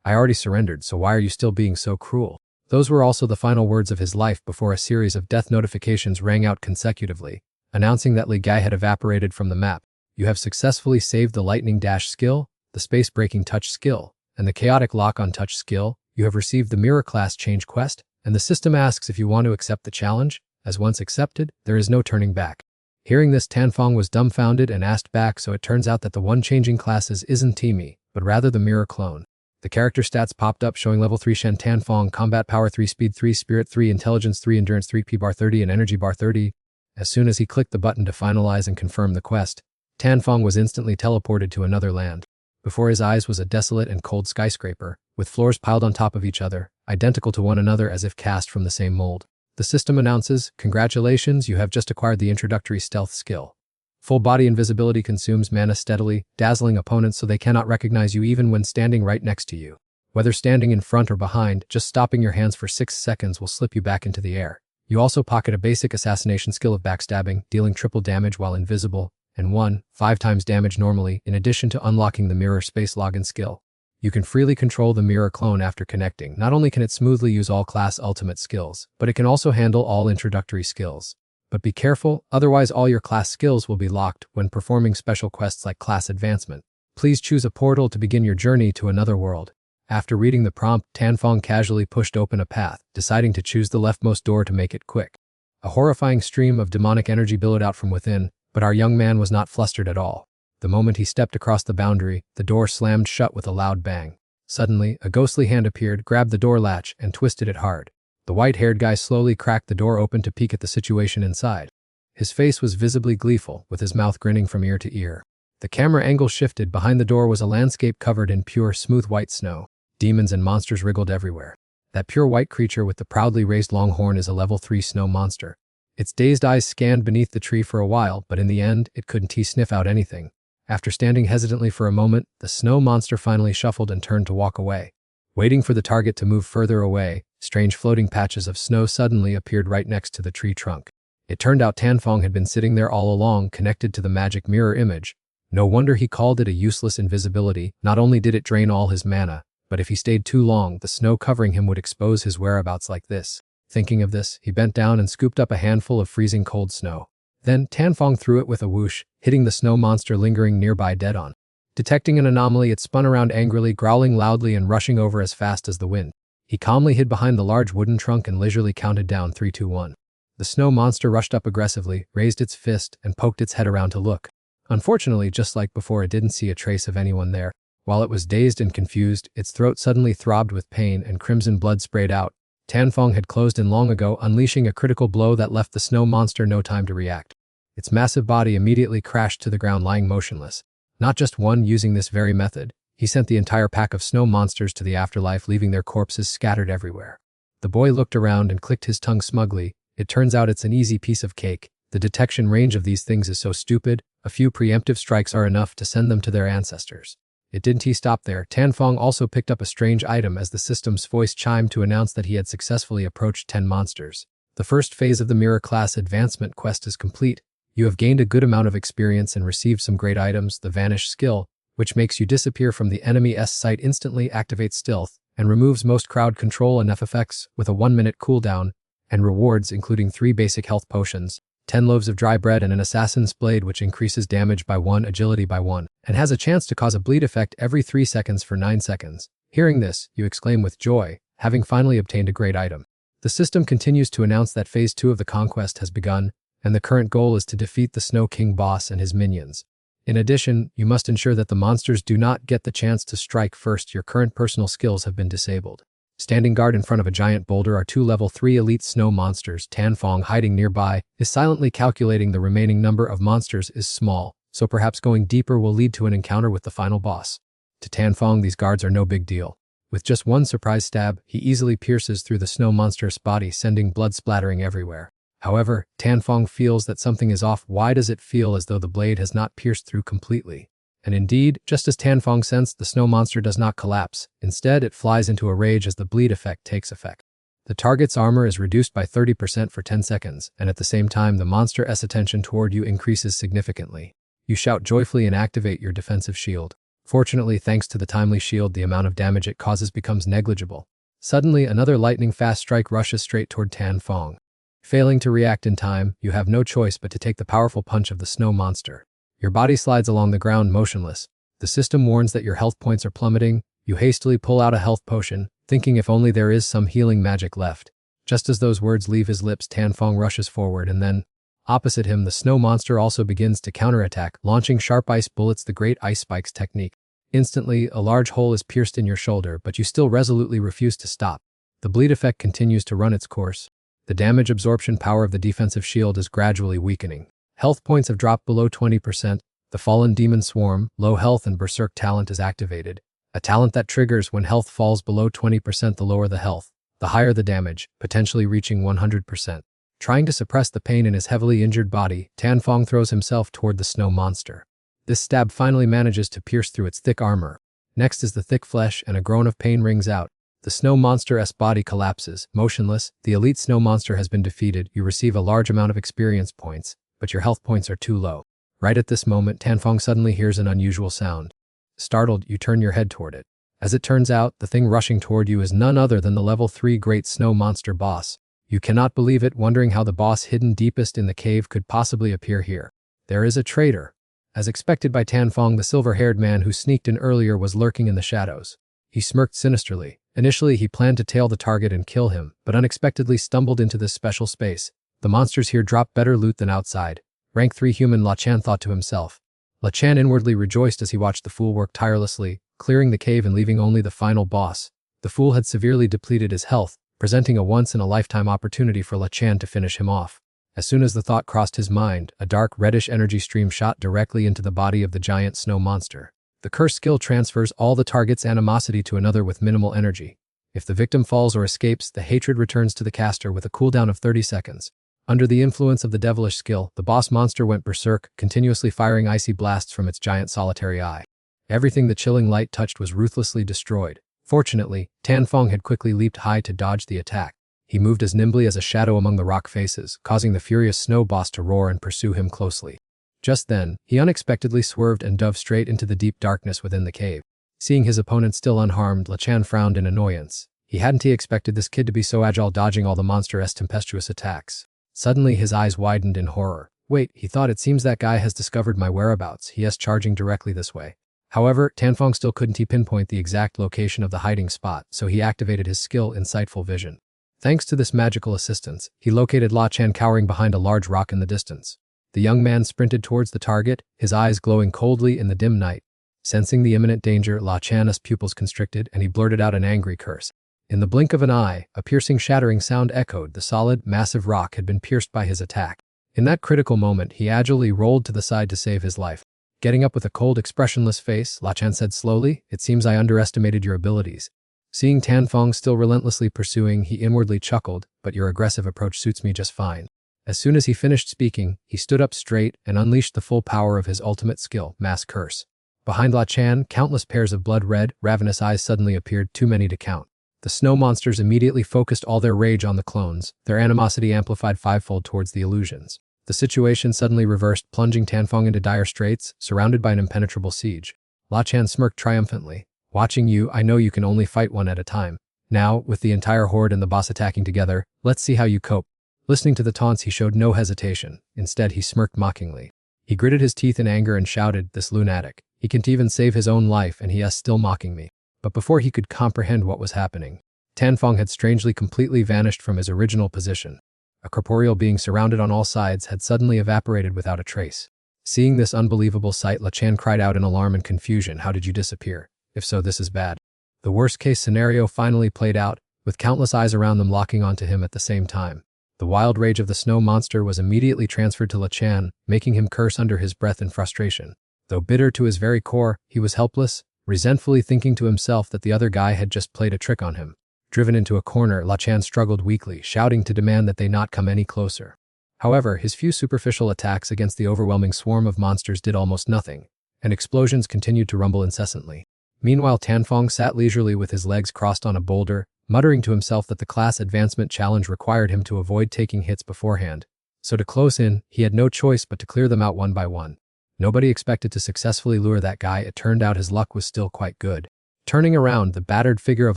I already surrendered, so why are you still being so cruel?" Those were also the final words of his life before a series of death notifications rang out consecutively, announcing that Lai Gai had evaporated from the map. You have successfully saved the lightning dash skill, the space-breaking touch skill, and the chaotic lock-on touch skill. You have received the mirror class change quest, and the system asks if you want to accept the challenge. As once accepted, there is no turning back. Hearing this, Tanfong was dumbfounded and asked back, so it turns out that the one changing classes isn't Timmy, but rather the mirror clone. The character stats popped up showing level 3 Shen Tanfong, combat power 3, speed 3, spirit 3, intelligence 3, endurance 3, P bar 30, and energy bar 30. As soon as he clicked the button to finalize and confirm the quest, Tanfong was instantly teleported to another land. Before his eyes was a desolate and cold skyscraper, with floors piled on top of each other, identical to one another as if cast from the same mold. The system announces, "Congratulations, you have just acquired the introductory stealth skill. Full body invisibility consumes mana steadily, dazzling opponents so they cannot recognize you even when standing right next to you. Whether standing in front or behind, just stopping your hands for 6 seconds will slip you back into the air. You also pocket a basic assassination skill of backstabbing, dealing triple damage while invisible, and 5 times damage normally, in addition to unlocking the mirror space login skill. You can freely control the mirror clone after connecting. Not only can it smoothly use all class ultimate skills, but it can also handle all introductory skills. But be careful, otherwise all your class skills will be locked when performing special quests like class advancement. Please choose a portal to begin your journey to another world." After reading the prompt, Tanfong casually pushed open a path, deciding to choose the leftmost door to make it quick. A horrifying stream of demonic energy billowed out from within, but our young man was not flustered at all. The moment he stepped across the boundary, the door slammed shut with a loud bang. Suddenly, a ghostly hand appeared, grabbed the door latch, and twisted it hard. The white-haired guy slowly cracked the door open to peek at the situation inside. His face was visibly gleeful, with his mouth grinning from ear to ear. The camera angle shifted. Behind the door was a landscape covered in pure, smooth white snow. Demons and monsters wriggled everywhere. That pure white creature with the proudly raised long horn is a level 3 snow monster. Its dazed eyes scanned beneath the tree for a while, but in the end, it couldn't sniff out anything. After standing hesitantly for a moment, the snow monster finally shuffled and turned to walk away. Waiting for the target to move further away, strange floating patches of snow suddenly appeared right next to the tree trunk. It turned out Tanfong had been sitting there all along, connected to the magic mirror image. No wonder he called it a useless invisibility. Not only did it drain all his mana, but if he stayed too long, the snow covering him would expose his whereabouts like this. Thinking of this, he bent down and scooped up a handful of freezing cold snow. Then, Tanfong threw it with a whoosh, hitting the snow monster lingering nearby dead on. Detecting an anomaly, it spun around angrily, growling loudly and rushing over as fast as the wind. He calmly hid behind the large wooden trunk and leisurely counted down 3, 2, 1. The snow monster rushed up aggressively, raised its fist, and poked its head around to look. Unfortunately, just like before, it didn't see a trace of anyone there. While it was dazed and confused, its throat suddenly throbbed with pain and crimson blood sprayed out. Tanfong had closed in long ago, unleashing a critical blow that left the snow monster no time to react. Its massive body immediately crashed to the ground, lying motionless. Not just one. Using this very method, he sent the entire pack of snow monsters to the afterlife, leaving their corpses scattered everywhere. The boy looked around and clicked his tongue smugly. It turns out it's an easy piece of cake. The detection range of these things is so stupid, a few preemptive strikes are enough to send them to their ancestors. It didn't stop there. Tanfong also picked up a strange item as the system's voice chimed to announce that he had successfully approached 10 monsters. The first phase of the Mirror Class Advancement quest is complete. You have gained a good amount of experience and received some great items. The Vanish skill, which makes you disappear from the enemy's sight, instantly activates stealth and removes most crowd control and effects with a 1-minute cooldown, and rewards including 3 basic health potions, 10 loaves of dry bread, and an assassin's blade which increases damage by 1, agility by 1, and has a chance to cause a bleed effect every 3 seconds for 9 seconds. Hearing this, you exclaim with joy, having finally obtained a great item. The system continues to announce that Phase 2 of the conquest has begun, and the current goal is to defeat the Snow King boss and his minions. In addition, you must ensure that the monsters do not get the chance to strike first. Your current personal skills have been disabled. Standing guard in front of a giant boulder are 2 level 3 elite snow monsters. Tanfong, hiding nearby, is silently calculating. The remaining number of monsters is small, so perhaps going deeper will lead to an encounter with the final boss. To Tanfong, these guards are no big deal. With just one surprise stab, he easily pierces through the snow monster's body, sending blood splattering everywhere. However, Tanfong feels that something is off. Why does it feel as though the blade has not pierced through completely? And indeed, just as Tanfong sensed, the snow monster does not collapse. Instead, it flies into a rage as the bleed effect takes effect. The target's armor is reduced by 30% for 10 seconds, and at the same time, the monster's attention toward you increases significantly. You shout joyfully and activate your defensive shield. Fortunately, thanks to the timely shield, the amount of damage it causes becomes negligible. Suddenly, another lightning-fast strike rushes straight toward Tanfong. Failing to react in time, you have no choice but to take the powerful punch of the snow monster. Your body slides along the ground motionless. The system warns that your health points are plummeting. You hastily pull out a health potion, thinking if only there is some healing magic left. Just as those words leave his lips, Tanfong rushes forward, and then, opposite him, the snow monster also begins to counterattack, launching sharp ice bullets, the Great Ice Spikes technique. Instantly, a large hole is pierced in your shoulder, but you still resolutely refuse to stop. The bleed effect continues to run its course. The damage absorption power of the defensive shield is gradually weakening. Health points have dropped below 20%. The Fallen Demon Swarm, Low Health and Berserk talent is activated. A talent that triggers when health falls below 20%. The lower the health, the higher the damage, potentially reaching 100%. Trying to suppress the pain in his heavily injured body, Tanfong throws himself toward the snow monster. This stab finally manages to pierce through its thick armor. Next is the thick flesh, and a groan of pain rings out. The snow monster's body collapses, motionless. The elite snow monster has been defeated. You receive a large amount of experience points, but your health points are too low. Right at this moment, Tanfong suddenly hears an unusual sound. Startled, you turn your head toward it. As it turns out, the thing rushing toward you is none other than the level 3 Great Snow Monster boss. You cannot believe it, wondering how the boss hidden deepest in the cave could possibly appear here. There is a traitor. As expected by Tanfong, the silver-haired man who sneaked in earlier was lurking in the shadows. He smirked sinisterly. Initially, he planned to tail the target and kill him, but unexpectedly stumbled into this special space. The monsters here drop better loot than outside. Rank 3 human, Lachan thought to himself. Lachan inwardly rejoiced as he watched the fool work tirelessly, clearing the cave and leaving only the final boss. The fool had severely depleted his health, presenting a once-in-a-lifetime opportunity for Lachan to finish him off. As soon as the thought crossed his mind, a dark reddish energy stream shot directly into the body of the giant snow monster. The curse skill transfers all the target's animosity to another with minimal energy. If the victim falls or escapes, the hatred returns to the caster with a cooldown of 30 seconds. Under the influence of the devilish skill, the boss monster went berserk, continuously firing icy blasts from its giant solitary eye. Everything the chilling light touched was ruthlessly destroyed. Fortunately, Tanfong had quickly leaped high to dodge the attack. He moved as nimbly as a shadow among the rock faces, causing the furious snow boss to roar and pursue him closely. Just then, he unexpectedly swerved and dove straight into the deep darkness within the cave. Seeing his opponent still unharmed, Lachan frowned in annoyance. He hadn't expected this kid to be so agile, dodging all the monster's tempestuous attacks. Suddenly, his eyes widened in horror. Wait, he thought, it seems that guy has discovered my whereabouts. He is charging directly this way. However, Tanfong still couldn't pinpoint the exact location of the hiding spot, so he activated his skill, Insightful Vision. Thanks to this magical assistance, he located Lachan cowering behind a large rock in the distance. The young man sprinted towards the target, his eyes glowing coldly in the dim night. Sensing the imminent danger, Lachan's pupils constricted and he blurted out an angry curse. In the blink of an eye, a piercing, shattering sound echoed. The solid, massive rock had been pierced by his attack. In that critical moment, he agilely rolled to the side to save his life. Getting up with a cold, expressionless face, Lachan said slowly, "It seems I underestimated your abilities." Seeing Tanfong still relentlessly pursuing, he inwardly chuckled, "But your aggressive approach suits me just fine." As soon as he finished speaking, he stood up straight and unleashed the full power of his ultimate skill, Mass Curse. Behind Lachan, countless pairs of blood-red, ravenous eyes suddenly appeared, too many to count. The snow monsters immediately focused all their rage on the clones, their animosity amplified fivefold towards the illusions. The situation suddenly reversed, plunging Tanfong into dire straits, surrounded by an impenetrable siege. Lachan smirked triumphantly. "Watching you, I know you can only fight one at a time. Now, with the entire horde and the boss attacking together, let's see how you cope." Listening to the taunts, he showed no hesitation. Instead, he smirked mockingly. He gritted his teeth in anger and shouted, "This lunatic. He can't even save his own life and he is still mocking me." But before he could comprehend what was happening, Tanfong had strangely completely vanished from his original position. A corporeal being surrounded on all sides had suddenly evaporated without a trace. Seeing this unbelievable sight, Lachan cried out in alarm and confusion, "How did you disappear? If so, this is bad." The worst-case scenario finally played out, with countless eyes around them locking onto him at the same time. The wild rage of the snow monster was immediately transferred to Lachan, making him curse under his breath in frustration. Though bitter to his very core, he was helpless, resentfully thinking to himself that the other guy had just played a trick on him. Driven into a corner, Lachan struggled weakly, shouting to demand that they not come any closer. However, his few superficial attacks against the overwhelming swarm of monsters did almost nothing, and explosions continued to rumble incessantly. Meanwhile, Tanfong sat leisurely with his legs crossed on a boulder, muttering to himself that the class advancement challenge required him to avoid taking hits beforehand. So to close in, he had no choice but to clear them out one by one. Nobody expected to successfully lure that guy. It turned out his luck was still quite good. Turning around, the battered figure of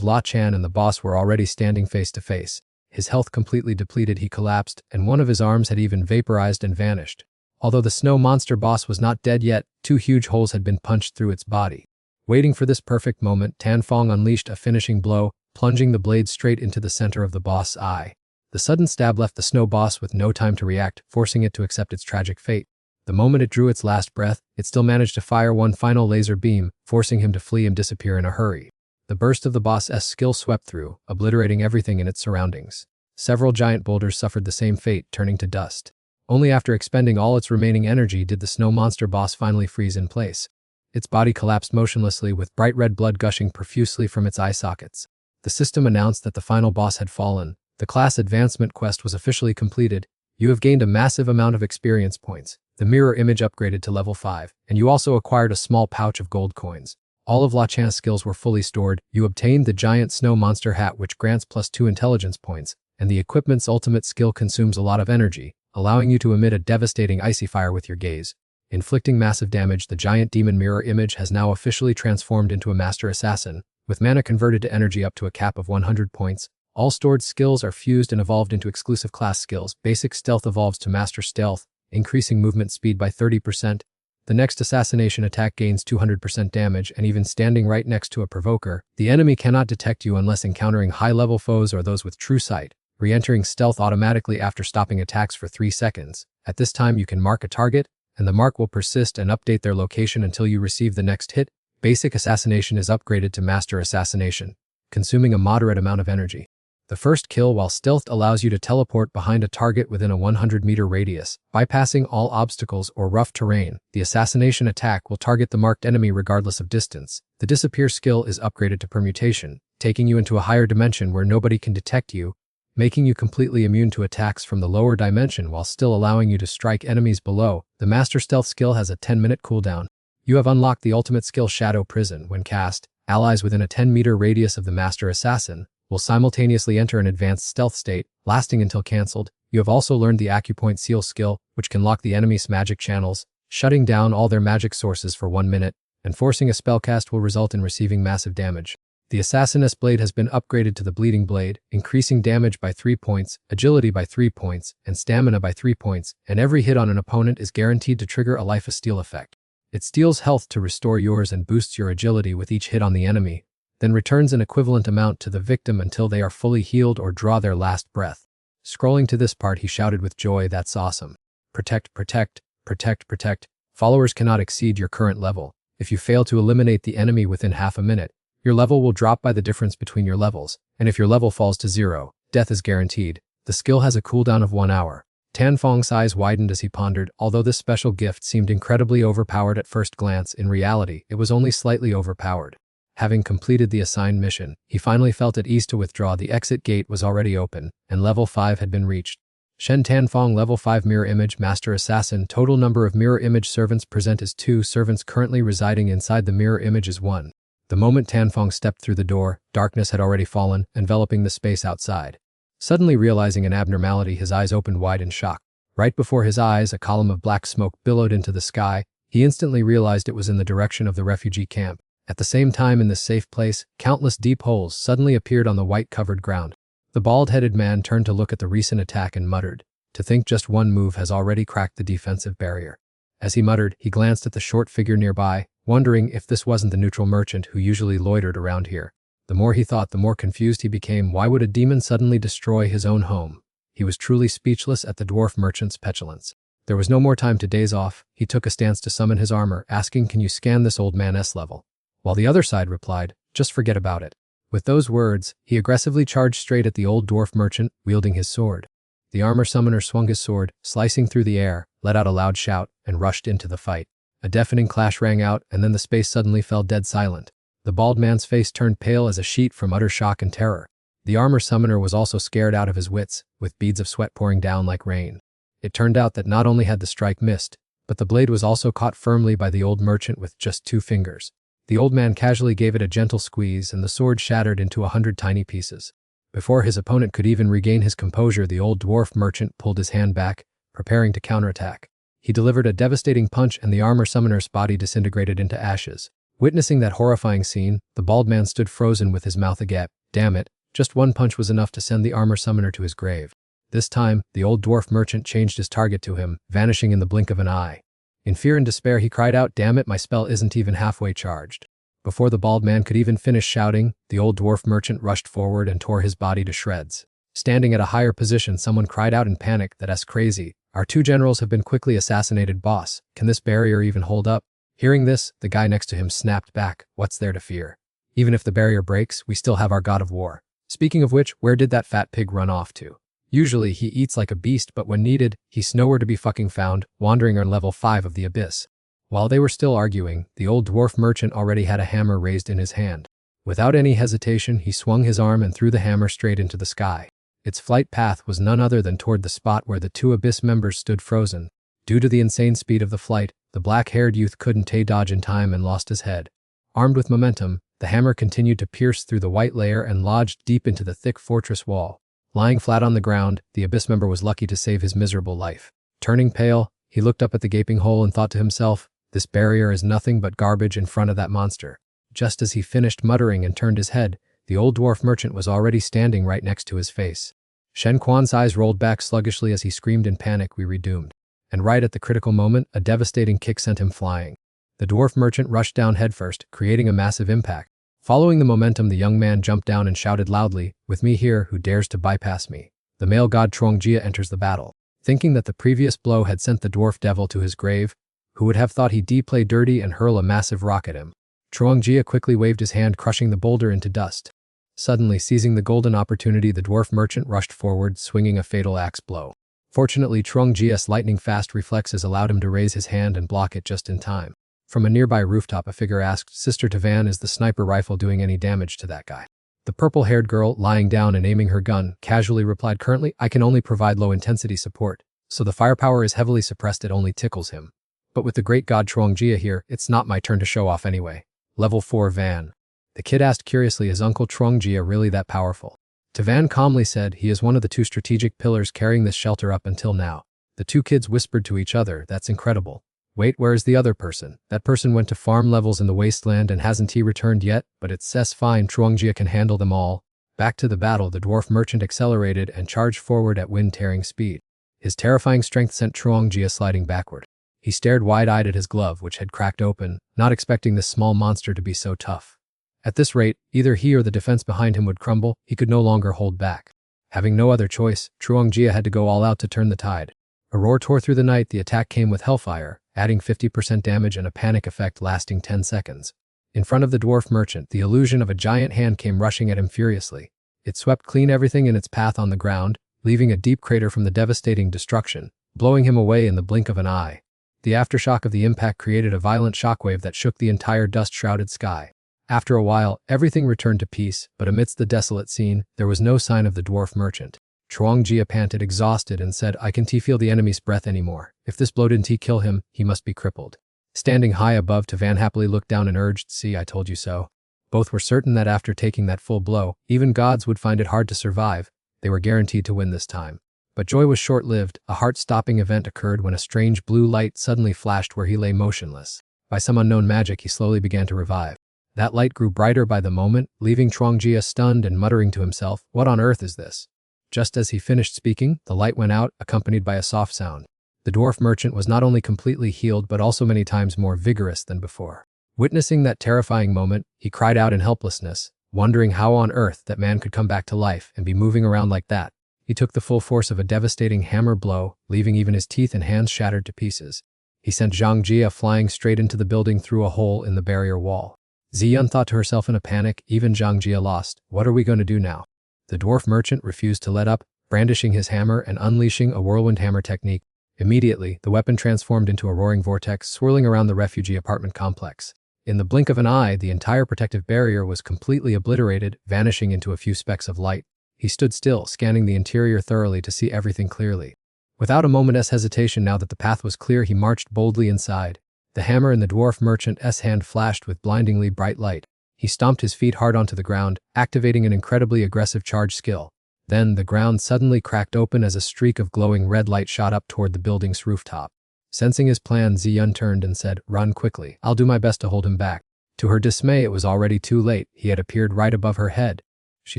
Lachan and the boss were already standing face to face. His health completely depleted, he collapsed, and one of his arms had even vaporized and vanished. Although the snow monster boss was not dead yet, 2 huge holes had been punched through its body. Waiting for this perfect moment, Tanfong unleashed a finishing blow, plunging the blade straight into the center of the boss's eye. The sudden stab left the snow boss with no time to react, forcing it to accept its tragic fate. The moment it drew its last breath, it still managed to fire one final laser beam, forcing him to flee and disappear in a hurry. The burst of the boss's skill swept through, obliterating everything in its surroundings. Several giant boulders suffered the same fate, turning to dust. Only after expending all its remaining energy did the snow monster boss finally freeze in place. Its body collapsed motionlessly, with bright red blood gushing profusely from its eye sockets. The system announced that the final boss had fallen. The class advancement quest was officially completed. You have gained a massive amount of experience points. The mirror image upgraded to level 5, and you also acquired a small pouch of gold coins. All of Lachan's skills were fully stored. You obtained the giant snow monster hat, which grants +2 intelligence points, and the equipment's ultimate skill consumes a lot of energy, allowing you to emit a devastating icy fire with your gaze. Inflicting massive damage, the giant demon mirror image has now officially transformed into a master assassin, with mana converted to energy up to a cap of 100 points. All stored skills are fused and evolved into exclusive class skills. Basic stealth evolves to master stealth, increasing movement speed by 30%. The next assassination attack gains 200% damage, and even standing right next to a provoker, the enemy cannot detect you unless encountering high-level foes or those with true sight, re-entering stealth automatically after stopping attacks for 3 seconds. At this time, you can mark a target, and the mark will persist and update their location until you receive the next hit. Basic assassination is upgraded to master assassination, consuming a moderate amount of energy. The first kill while stealthed allows you to teleport behind a target within a 100-meter radius, bypassing all obstacles or rough terrain. The assassination attack will target the marked enemy regardless of distance. The disappear skill is upgraded to permutation, taking you into a higher dimension where nobody can detect you, making you completely immune to attacks from the lower dimension while still allowing you to strike enemies below. The master stealth skill has a 10-minute cooldown. You have unlocked the ultimate skill Shadow Prison. When cast, allies within a 10-meter radius of the master assassin will simultaneously enter an advanced stealth state, lasting until cancelled. You have also learned the Acupoint Seal skill, which can lock the enemy's magic channels, shutting down all their magic sources for 1 minute, and forcing a spellcast will result in receiving massive damage. The Assassiness Blade has been upgraded to the Bleeding Blade, increasing damage by 3 points, agility by 3 points, and stamina by 3 points, and every hit on an opponent is guaranteed to trigger a Life of Steel effect. It steals health to restore yours and boosts your agility with each hit on the enemy, then returns an equivalent amount to the victim until they are fully healed or draw their last breath. Scrolling to this part, he shouted with joy, "That's awesome. Protect, protect, protect, protect. Followers cannot exceed your current level. If you fail to eliminate the enemy within half a minute, your level will drop by the difference between your levels, and if your level falls to 0, death is guaranteed. The skill has a cooldown of 1 hour. Tan Fong's eyes widened as he pondered. Although this special gift seemed incredibly overpowered at first glance, in reality, it was only slightly overpowered. Having completed the assigned mission, he finally felt at ease to withdraw. The exit gate was already open, and level 5 had been reached. Shen Tanfong, level 5 Mirror Image Master Assassin. Total number of mirror image servants present is 2. Servants currently residing inside the mirror image is 1. The moment Tanfong stepped through the door, darkness had already fallen, enveloping the space outside. Suddenly realizing an abnormality, his eyes opened wide in shock. Right before his eyes, a column of black smoke billowed into the sky. He instantly realized it was in the direction of the refugee camp. At the same time, in this safe place, countless deep holes suddenly appeared on the white-covered ground. The bald-headed man turned to look at the recent attack and muttered, "To think just one move has already cracked the defensive barrier." As he muttered, he glanced at the short figure nearby, wondering if this wasn't the neutral merchant who usually loitered around here. The more he thought, the more confused he became. Why would a demon suddenly destroy his own home? He was truly speechless at the dwarf merchant's petulance. There was no more time to daze off. He took a stance to summon his armor, asking, "Can you scan this old man's level?" While the other side replied, "Just forget about it." With those words, he aggressively charged straight at the old dwarf merchant, wielding his sword. The armor summoner swung his sword, slicing through the air, let out a loud shout, and rushed into the fight. A deafening clash rang out, and then the space suddenly fell dead silent. The bald man's face turned pale as a sheet from utter shock and terror. The armor summoner was also scared out of his wits, with beads of sweat pouring down like rain. It turned out that not only had the strike missed, but the blade was also caught firmly by the old merchant with just 2 fingers. The old man casually gave it a gentle squeeze, and the sword shattered into 100 tiny pieces. Before his opponent could even regain his composure, the old dwarf merchant pulled his hand back, preparing to counterattack. He delivered a devastating punch, and the armor summoner's body disintegrated into ashes. Witnessing that horrifying scene, the bald man stood frozen with his mouth agape. Damn it, just one punch was enough to send the armor summoner to his grave. This time, the old dwarf merchant changed his target to him, vanishing in the blink of an eye. In fear and despair, he cried out, "Damn it, my spell isn't even halfway charged." Before the bald man could even finish shouting, the old dwarf merchant rushed forward and tore his body to shreds. Standing at a higher position, someone cried out in panic, "That's crazy. Our 2 generals have been quickly assassinated, boss. Can this barrier even hold up?" Hearing this, the guy next to him snapped back, "What's there to fear? Even if the barrier breaks, we still have our god of war. Speaking of which, where did that fat pig run off to? Usually he eats like a beast, but when needed, he's nowhere to be fucking found, wandering on level 5 of the abyss." While they were still arguing, the old dwarf merchant already had a hammer raised in his hand. Without any hesitation, he swung his arm and threw the hammer straight into the sky. Its flight path was none other than toward the spot where the 2 abyss members stood frozen. Due to the insane speed of the flight, the black-haired youth couldn't dodge in time and lost his head. Armed with momentum, the hammer continued to pierce through the white layer and lodged deep into the thick fortress wall. Lying flat on the ground, the abyss member was lucky to save his miserable life. Turning pale, he looked up at the gaping hole and thought to himself, "This barrier is nothing but garbage in front of that monster." Just as he finished muttering and turned his head, the old dwarf merchant was already standing right next to his face. Shen Quan's eyes rolled back sluggishly as he screamed in panic, "We redoomed." And right at the critical moment, a devastating kick sent him flying. The dwarf merchant rushed down headfirst, creating a massive impact. Following the momentum, the young man jumped down and shouted loudly, "With me here, who dares to bypass me?" The male god Chuangjia enters the battle. Thinking that the previous blow had sent the dwarf devil to his grave, who would have thought he'd play dirty and hurl a massive rock at him? Chuangjia quickly waved his hand, crushing the boulder into dust. Suddenly, seizing the golden opportunity, the dwarf merchant rushed forward, swinging a fatal axe blow. Fortunately, Chuangjia's lightning-fast reflexes allowed him to raise his hand and block it just in time. From a nearby rooftop, a figure asked, "Sister Tavan, is the sniper rifle doing any damage to that guy?" The purple-haired girl, lying down and aiming her gun, casually replied, "Currently, I can only provide low-intensity support, so the firepower is heavily suppressed, it only tickles him. But with the great god Chuangjia here, it's not my turn to show off anyway." Level 4 Van. The kid asked curiously, "Is Uncle Chuangjia really that powerful?" Tavan calmly said, he is one of the two strategic pillars carrying this shelter up until now. The two kids whispered to each other, that's incredible. Wait, where is the other person? That person went to farm levels in the wasteland and hasn't he returned yet? But it says fine, Chuangjia can handle them all. Back to the battle, the dwarf merchant accelerated and charged forward at wind-tearing speed. His terrifying strength sent Chuangjia sliding backward. He stared wide-eyed at his glove, which had cracked open, not expecting this small monster to be so tough. At this rate, either he or the defense behind him would crumble. He could no longer hold back. Having no other choice, Chuangjia had to go all out to turn the tide. A roar tore through the night. The attack came with hellfire, adding 50% damage and a panic effect lasting 10 seconds. In front of the dwarf merchant, the illusion of a giant hand came rushing at him furiously. It swept clean everything in its path on the ground, leaving a deep crater from the devastating destruction, blowing him away in the blink of an eye. The aftershock of the impact created a violent shockwave that shook the entire dust-shrouded sky. After a while, everything returned to peace, but amidst the desolate scene, there was no sign of the dwarf merchant. Chuangjia panted exhausted and said, I can't feel the enemy's breath anymore. If this blow didn't kill him, he must be crippled. Standing high above, Tavan happily looked down and urged, see, I told you so. Both were certain that after taking that full blow, even gods would find it hard to survive. They were guaranteed to win this time. But joy was short-lived. A heart-stopping event occurred when a strange blue light suddenly flashed where he lay motionless. By some unknown magic, he slowly began to revive. That light grew brighter by the moment, leaving Chuangjia stunned and muttering to himself, what on earth is this? Just as he finished speaking, the light went out, accompanied by a soft sound. The dwarf merchant was not only completely healed but also many times more vigorous than before. Witnessing that terrifying moment, he cried out in helplessness, wondering how on earth that man could come back to life and be moving around like that. He took the full force of a devastating hammer blow, leaving even his teeth and hands shattered to pieces. He sent Zhangjia flying straight into the building through a hole in the barrier wall. Ziyun thought to herself in a panic, even Zhangjia lost. What are we going to do now? The dwarf merchant refused to let up, brandishing his hammer and unleashing a whirlwind hammer technique. Immediately, the weapon transformed into a roaring vortex swirling around the refugee apartment complex. In the blink of an eye, the entire protective barrier was completely obliterated, vanishing into a few specks of light. He stood still, scanning the interior thoroughly to see everything clearly. Without a moment's hesitation, now that the path was clear, he marched boldly inside. The hammer in the dwarf merchant's hand flashed with blindingly bright light. He stomped his feet hard onto the ground, activating an incredibly aggressive charge skill. Then, the ground suddenly cracked open as a streak of glowing red light shot up toward the building's rooftop. Sensing his plan, Ziyun turned and said, run quickly. I'll do my best to hold him back. To her dismay, it was already too late. He had appeared right above her head. She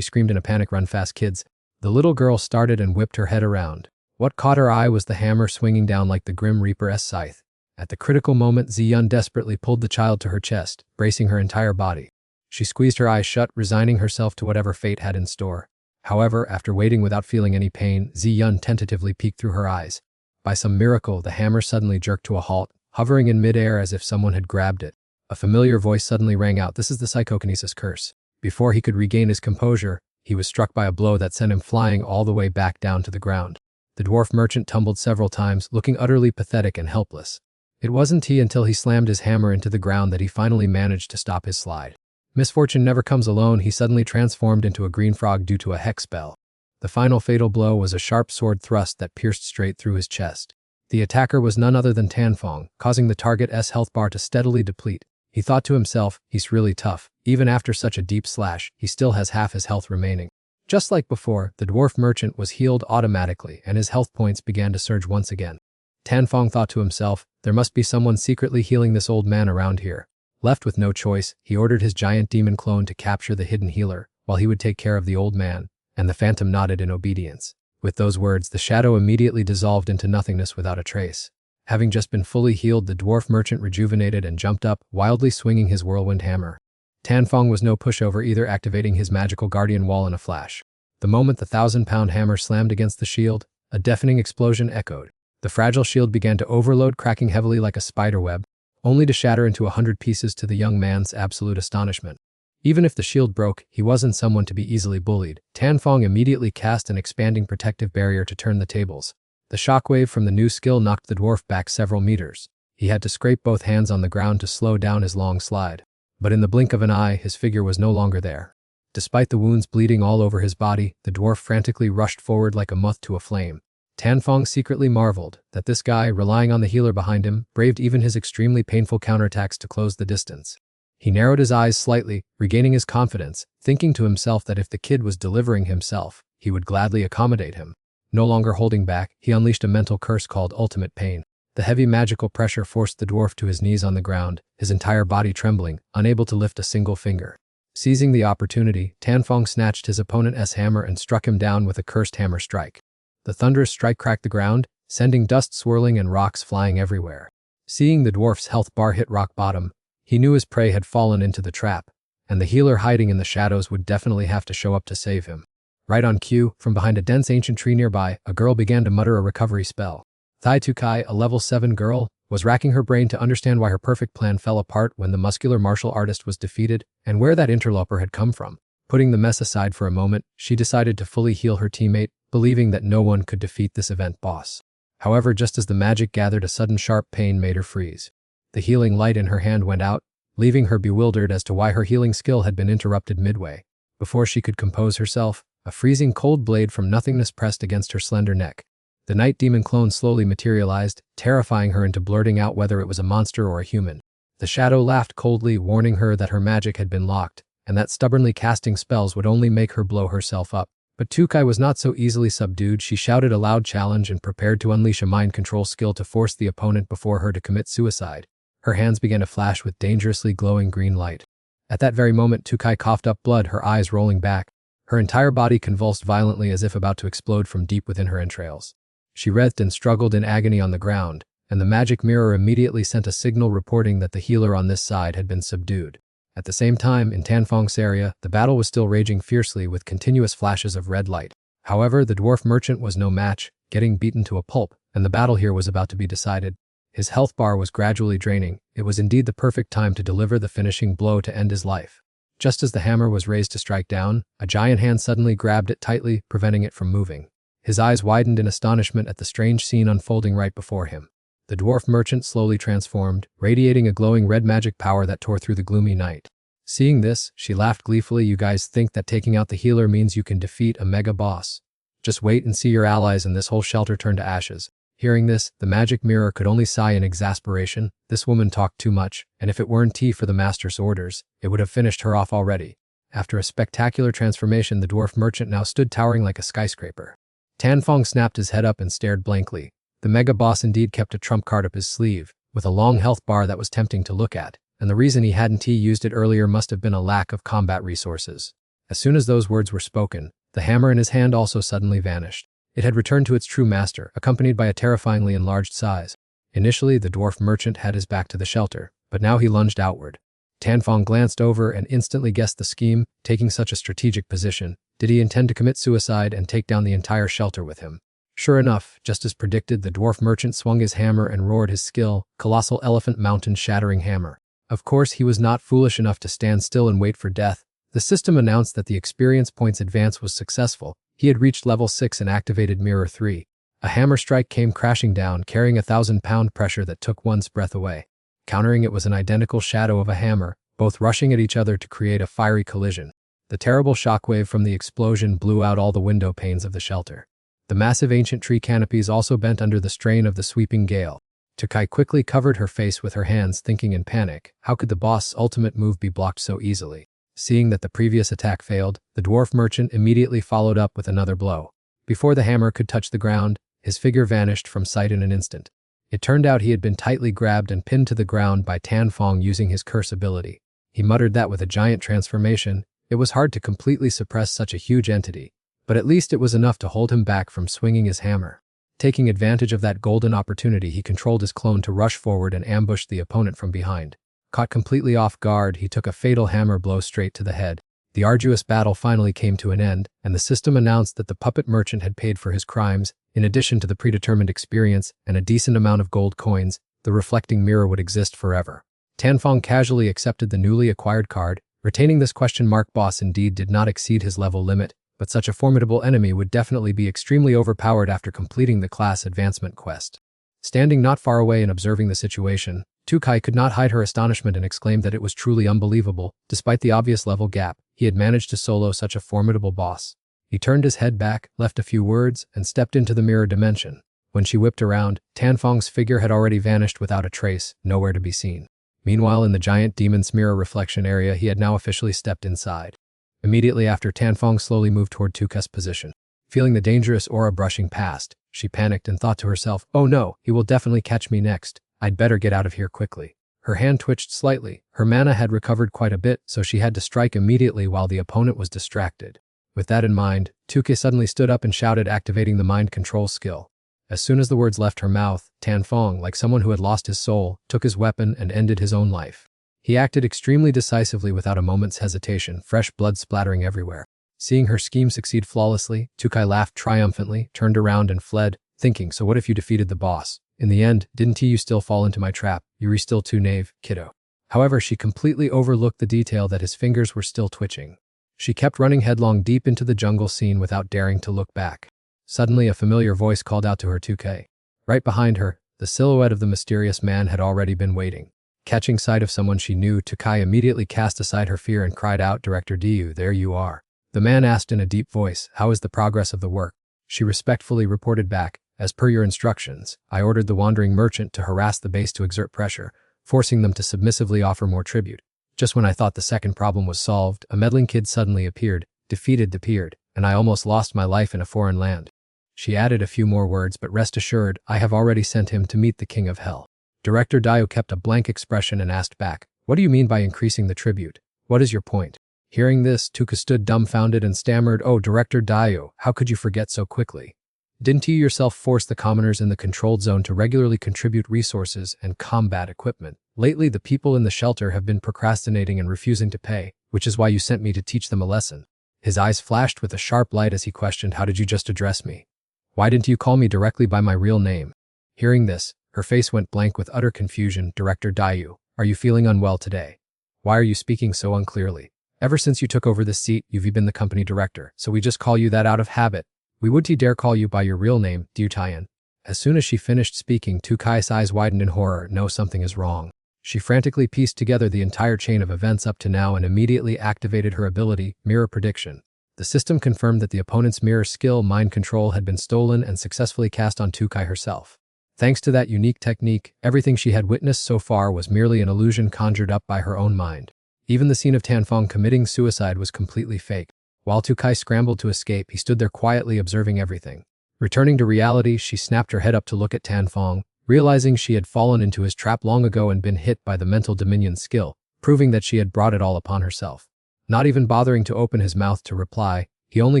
screamed in a panic, run fast, kids. The little girl started and whipped her head around. What caught her eye was the hammer swinging down like the Grim Reaper's scythe. At the critical moment, Ziyun desperately pulled the child to her chest, bracing her entire body. She squeezed her eyes shut, resigning herself to whatever fate had in store. However, after waiting without feeling any pain, Ziyun tentatively peeked through her eyes. By some miracle, the hammer suddenly jerked to a halt, hovering in midair as if someone had grabbed it. A familiar voice suddenly rang out, this is the psychokinesis curse. Before he could regain his composure, he was struck by a blow that sent him flying all the way back down to the ground. The dwarf merchant tumbled several times, looking utterly pathetic and helpless. It wasn't until he slammed his hammer into the ground that he finally managed to stop his slide. Misfortune never comes alone. He suddenly transformed into a green frog due to a hex spell. The final fatal blow was a sharp sword thrust that pierced straight through his chest. The attacker was none other than Tanfong, causing the target's health bar to steadily deplete. He thought to himself, he's really tough. Even after such a deep slash, he still has half his health remaining. Just like before, the dwarf merchant was healed automatically and his health points began to surge once again. Tanfong thought to himself, there must be someone secretly healing this old man around here. Left with no choice, he ordered his giant demon clone to capture the hidden healer, while he would take care of the old man, and the phantom nodded in obedience. With those words, the shadow immediately dissolved into nothingness without a trace. Having just been fully healed, the dwarf merchant rejuvenated and jumped up, wildly swinging his whirlwind hammer. Tanfong was no pushover either, activating his magical guardian wall in a flash. The moment the 1,000-pound hammer slammed against the shield, a deafening explosion echoed. The fragile shield began to overload, cracking heavily like a spider web, only to shatter into 100 pieces to the young man's absolute astonishment. Even if the shield broke, he wasn't someone to be easily bullied. Tanfong immediately cast an expanding protective barrier to turn the tables. The shockwave from the new skill knocked the dwarf back several meters. He had to scrape both hands on the ground to slow down his long slide. But in the blink of an eye, his figure was no longer there. Despite the wounds bleeding all over his body, the dwarf frantically rushed forward like a moth to a flame. Tanfong secretly marveled that this guy, relying on the healer behind him, braved even his extremely painful counterattacks to close the distance. He narrowed his eyes slightly, regaining his confidence, thinking to himself that if the kid was delivering himself, he would gladly accommodate him. No longer holding back, he unleashed a mental curse called Ultimate Pain. The heavy magical pressure forced the dwarf to his knees on the ground, his entire body trembling, unable to lift a single finger. Seizing the opportunity, Tanfong snatched his opponent's hammer and struck him down with a cursed hammer strike. The thunderous strike cracked the ground, sending dust swirling and rocks flying everywhere. Seeing the dwarf's health bar hit rock bottom, he knew his prey had fallen into the trap, and the healer hiding in the shadows would definitely have to show up to save him. Right on cue, from behind a dense ancient tree nearby, a girl began to mutter a recovery spell. Thai Tukai, a level 7 girl, was racking her brain to understand why her perfect plan fell apart when the muscular martial artist was defeated and where that interloper had come from. Putting the mess aside for a moment, she decided to fully heal her teammate, believing that no one could defeat this event boss. However, just as the magic gathered, a sudden sharp pain made her freeze. The healing light in her hand went out, leaving her bewildered as to why her healing skill had been interrupted midway. Before she could compose herself, a freezing cold blade from nothingness pressed against her slender neck. The night demon clone slowly materialized, terrifying her into blurting out whether it was a monster or a human. The shadow laughed coldly, warning her that her magic had been locked, and that stubbornly casting spells would only make her blow herself up. But Tukai was not so easily subdued. She shouted a loud challenge and prepared to unleash a mind control skill to force the opponent before her to commit suicide. Her hands began to flash with dangerously glowing green light. At that very moment, Tukai coughed up blood, her eyes rolling back. Her entire body convulsed violently as if about to explode from deep within her entrails. She writhed and struggled in agony on the ground, and the magic mirror immediately sent a signal reporting that the healer on this side had been subdued. At the same time, in Tanfong's area, the battle was still raging fiercely with continuous flashes of red light. However, the dwarf merchant was no match, getting beaten to a pulp, and the battle here was about to be decided. His health bar was gradually draining. It was indeed the perfect time to deliver the finishing blow to end his life. Just as the hammer was raised to strike down, a giant hand suddenly grabbed it tightly, preventing it from moving. His eyes widened in astonishment at the strange scene unfolding right before him. The dwarf merchant slowly transformed, radiating a glowing red magic power that tore through the gloomy night. Seeing this, she laughed gleefully. You guys think that taking out the healer means you can defeat a mega boss? Just wait and see your allies and this whole shelter turn to ashes. Hearing this, the magic mirror could only sigh in exasperation. This woman talked too much, and if it weren't for the master's orders, it would have finished her off already. After a spectacular transformation, the dwarf merchant now stood towering like a skyscraper. Tanfong snapped his head up and stared blankly. The mega boss indeed kept a trump card up his sleeve, with a long health bar that was tempting to look at, and the reason he hadn't used it earlier must have been a lack of combat resources. As soon as those words were spoken, the hammer in his hand also suddenly vanished. It had returned to its true master, accompanied by a terrifyingly enlarged size. Initially, the dwarf merchant had his back to the shelter, but now he lunged outward. Tanfong glanced over and instantly guessed the scheme. Taking such a strategic position, did he intend to commit suicide and take down the entire shelter with him? Sure enough, just as predicted, the dwarf merchant swung his hammer and roared his skill, colossal elephant mountain shattering hammer. Of course, he was not foolish enough to stand still and wait for death. The system announced that the experience points advance was successful. He had reached level 6 and activated Mirror 3. A hammer strike came crashing down, carrying a 1,000-pound pressure that took one's breath away. Countering it was an identical shadow of a hammer, both rushing at each other to create a fiery collision. The terrible shockwave from the explosion blew out all the window panes of the shelter. The massive ancient tree canopies also bent under the strain of the sweeping gale. Tukai quickly covered her face with her hands, thinking in panic, how could the boss's ultimate move be blocked so easily? Seeing that the previous attack failed, the dwarf merchant immediately followed up with another blow. Before the hammer could touch the ground, his figure vanished from sight in an instant. It turned out he had been tightly grabbed and pinned to the ground by Tanfong using his curse ability. He muttered that with a giant transformation, it was hard to completely suppress such a huge entity, but at least it was enough to hold him back from swinging his hammer. Taking advantage of that golden opportunity, he controlled his clone to rush forward and ambush the opponent from behind. Caught completely off guard, he took a fatal hammer blow straight to the head. The arduous battle finally came to an end, and the system announced that the puppet merchant had paid for his crimes. In addition to the predetermined experience and a decent amount of gold coins, the reflecting mirror would exist forever. Tanfong casually accepted the newly acquired card. Retaining this question mark boss indeed did not exceed his level limit, but such a formidable enemy would definitely be extremely overpowered after completing the class advancement quest. Standing not far away and observing the situation, Tukai could not hide her astonishment and exclaimed that it was truly unbelievable. Despite the obvious level gap, he had managed to solo such a formidable boss. He turned his head back, left a few words, and stepped into the mirror dimension. When she whipped around, Tanfong's figure had already vanished without a trace, nowhere to be seen. Meanwhile, in the giant demon's mirror reflection area, he had now officially stepped inside. Immediately after, Tanfong slowly moved toward Tuka's position. Feeling the dangerous aura brushing past, she panicked and thought to herself, "Oh no, he will definitely catch me next. I'd better get out of here quickly." Her hand twitched slightly. Her mana had recovered quite a bit, so she had to strike immediately while the opponent was distracted. With that in mind, Tuka suddenly stood up and shouted, activating the mind control skill. As soon as the words left her mouth, Tanfong, like someone who had lost his soul, took his weapon and ended his own life. He acted extremely decisively without a moment's hesitation, fresh blood splattering everywhere. Seeing her scheme succeed flawlessly, Tukai laughed triumphantly, turned around and fled, thinking, so what if you defeated the boss? In the end, didn't you still fall into my trap? You're still too knave, kiddo. However, she completely overlooked the detail that his fingers were still twitching. She kept running headlong deep into the jungle scene without daring to look back. Suddenly, a familiar voice called out to her, "2K." Right behind her, the silhouette of the mysterious man had already been waiting. Catching sight of someone she knew, Tukai immediately cast aside her fear and cried out, "Director Du, there you are." The man asked in a deep voice, "How is the progress of the work?" She respectfully reported back, "As per your instructions, I ordered the wandering merchant to harass the base to exert pressure, forcing them to submissively offer more tribute. Just when I thought the second problem was solved, a meddling kid suddenly appeared, disappeared, and I almost lost my life in a foreign land." She added a few more words, "But rest assured, I have already sent him to meet the King of Hell." Director Dio kept a blank expression and asked back, "What do you mean by increasing the tribute? What is your point?" Hearing this, Tuka stood dumbfounded and stammered, "Oh, Director Dio, how could you forget so quickly? Didn't you yourself force the commoners in the controlled zone to regularly contribute resources and combat equipment? Lately, the people in the shelter have been procrastinating and refusing to pay, which is why you sent me to teach them a lesson." His eyes flashed with a sharp light as he questioned, "How did you just address me? Why didn't you call me directly by my real name?" Hearing this, her face went blank with utter confusion. "Director Dio, are you feeling unwell today? Why are you speaking so unclearly? Ever since you took over this seat, you've been the company director, so we just call you that out of habit. We wouldn't dare call you by your real name, Tian." As soon as she finished speaking, Tukai's eyes widened in horror. "No, something is wrong." She frantically pieced together the entire chain of events up to now and immediately activated her ability, Mirror Prediction. The system confirmed that the opponent's mirror skill, Mind Control, had been stolen and successfully cast on Tukai herself. Thanks to that unique technique, everything she had witnessed so far was merely an illusion conjured up by her own mind. Even the scene of Tanfong committing suicide was completely fake. While Tukai scrambled to escape, he stood there quietly observing everything. Returning to reality, she snapped her head up to look at Tanfong, realizing she had fallen into his trap long ago and been hit by the mental dominion skill, proving that she had brought it all upon herself. Not even bothering to open his mouth to reply, he only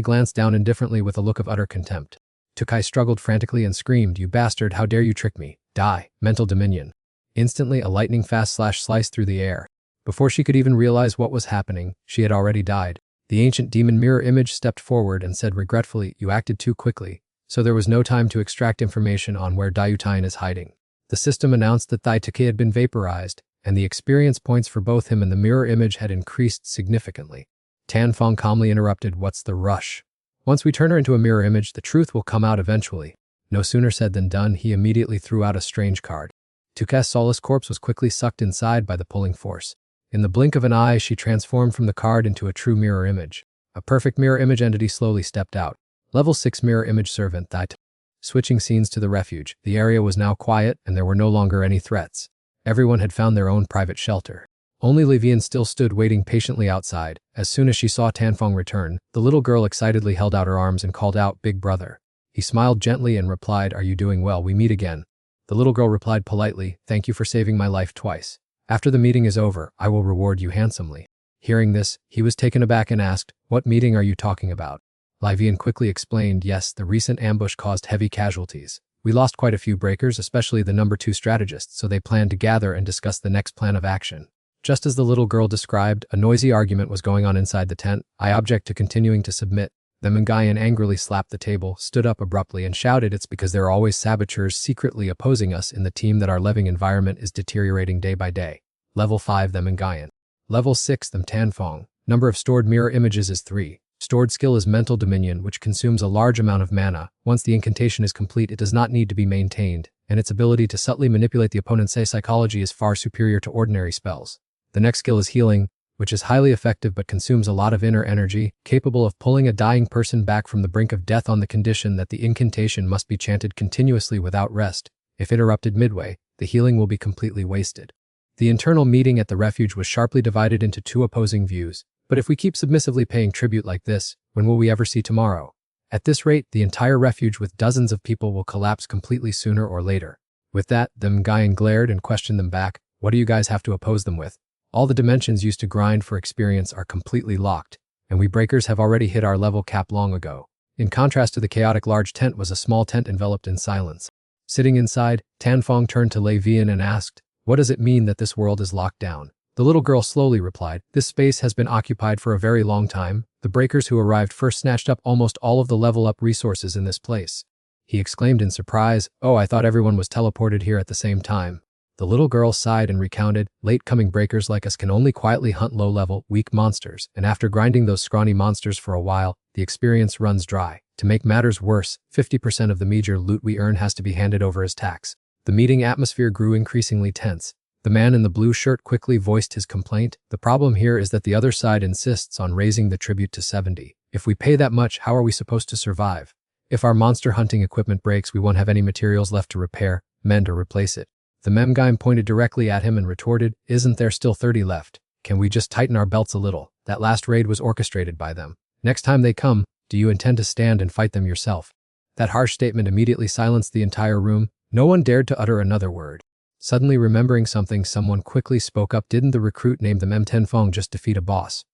glanced down indifferently with a look of utter contempt. Tukai struggled frantically and screamed, "You bastard, how dare you trick me? Die, mental dominion." Instantly, a lightning-fast slash sliced through the air. Before she could even realize what was happening, she had already died. The ancient demon mirror image stepped forward and said regretfully, "You acted too quickly, so there was no time to extract information on where Diutain is hiding." The system announced that Daituke had been vaporized, and the experience points for both him and the mirror image had increased significantly. Tanfong calmly interrupted, "What's the rush? Once we turn her into a mirror image, the truth will come out eventually." No sooner said than done, he immediately threw out a strange card. Tuka's soulless corpse was quickly sucked inside by the pulling force. In the blink of an eye, she transformed from the card into a true mirror image. A perfect mirror image entity slowly stepped out. Level 6 mirror image servant that. Switching scenes to the refuge, the area was now quiet and there were no longer any threats. Everyone had found their own private shelter. Only Livian still stood waiting patiently outside. As soon as she saw Tanfong return, the little girl excitedly held out her arms and called out, "Big brother." He smiled gently and replied, "Are you doing well? We meet again." The little girl replied politely, "Thank you for saving my life twice. After the meeting is over, I will reward you handsomely." Hearing this, he was taken aback and asked, "What meeting are you talking about?" Livian quickly explained, "Yes, the recent ambush caused heavy casualties. We lost quite a few breakers, especially the number 2 strategists, so they planned to gather and discuss the next plan of action." Just as the little girl described, a noisy argument was going on inside the tent. "I object to continuing to submit." The Mangayan angrily slapped the table, stood up abruptly and shouted, "It's because there are always saboteurs secretly opposing us in the team that our living environment is deteriorating day by day." Level 5 the Mangayan. Level 6 the Tanfong. Number of stored mirror images is 3. Stored skill is Mental Dominion, which consumes a large amount of mana. Once the incantation is complete, it does not need to be maintained, and its ability to subtly manipulate the opponent's psychology is far superior to ordinary spells. The next skill is Healing, which is highly effective but consumes a lot of inner energy, capable of pulling a dying person back from the brink of death on the condition that the incantation must be chanted continuously without rest. If interrupted midway, the healing will be completely wasted. The internal meeting at the refuge was sharply divided into two opposing views. But if we keep submissively paying tribute like this, when will we ever see tomorrow? At this rate, the entire refuge with dozens of people will collapse completely sooner or later. With that, the Mangayan glared and questioned them back. What do you guys have to oppose them with? All the dimensions used to grind for experience are completely locked, and we breakers have already hit our level cap long ago. In contrast to the chaotic large tent was a small tent enveloped in silence. Sitting inside, Tanfong turned to Lei Vian and asked, "What does it mean that this world is locked down?" The little girl slowly replied, "This space has been occupied for a very long time. The breakers who arrived first snatched up almost all of the level-up resources in this place." He exclaimed in surprise, "Oh, I thought everyone was teleported here at the same time." The little girl sighed and recounted, "Late-coming breakers like us can only quietly hunt low-level, weak monsters, and after grinding those scrawny monsters for a while, the experience runs dry. To make matters worse, 50% of the meager loot we earn has to be handed over as tax." The meeting atmosphere grew increasingly tense. The man in the blue shirt quickly voiced his complaint. "The problem here is that the other side insists on raising the tribute to 70. If we pay that much, how are we supposed to survive? If our monster hunting equipment breaks, we won't have any materials left to repair, mend, or replace it." The Memgaim pointed directly at him and retorted, "Isn't there still 30 left? Can we just tighten our belts a little? That last raid was orchestrated by them. Next time they come, do you intend to stand and fight them yourself?" That harsh statement immediately silenced the entire room. No one dared to utter another word. Suddenly remembering something, someone quickly spoke up. "Didn't the recruit named the Mem Tenfong just defeat a boss?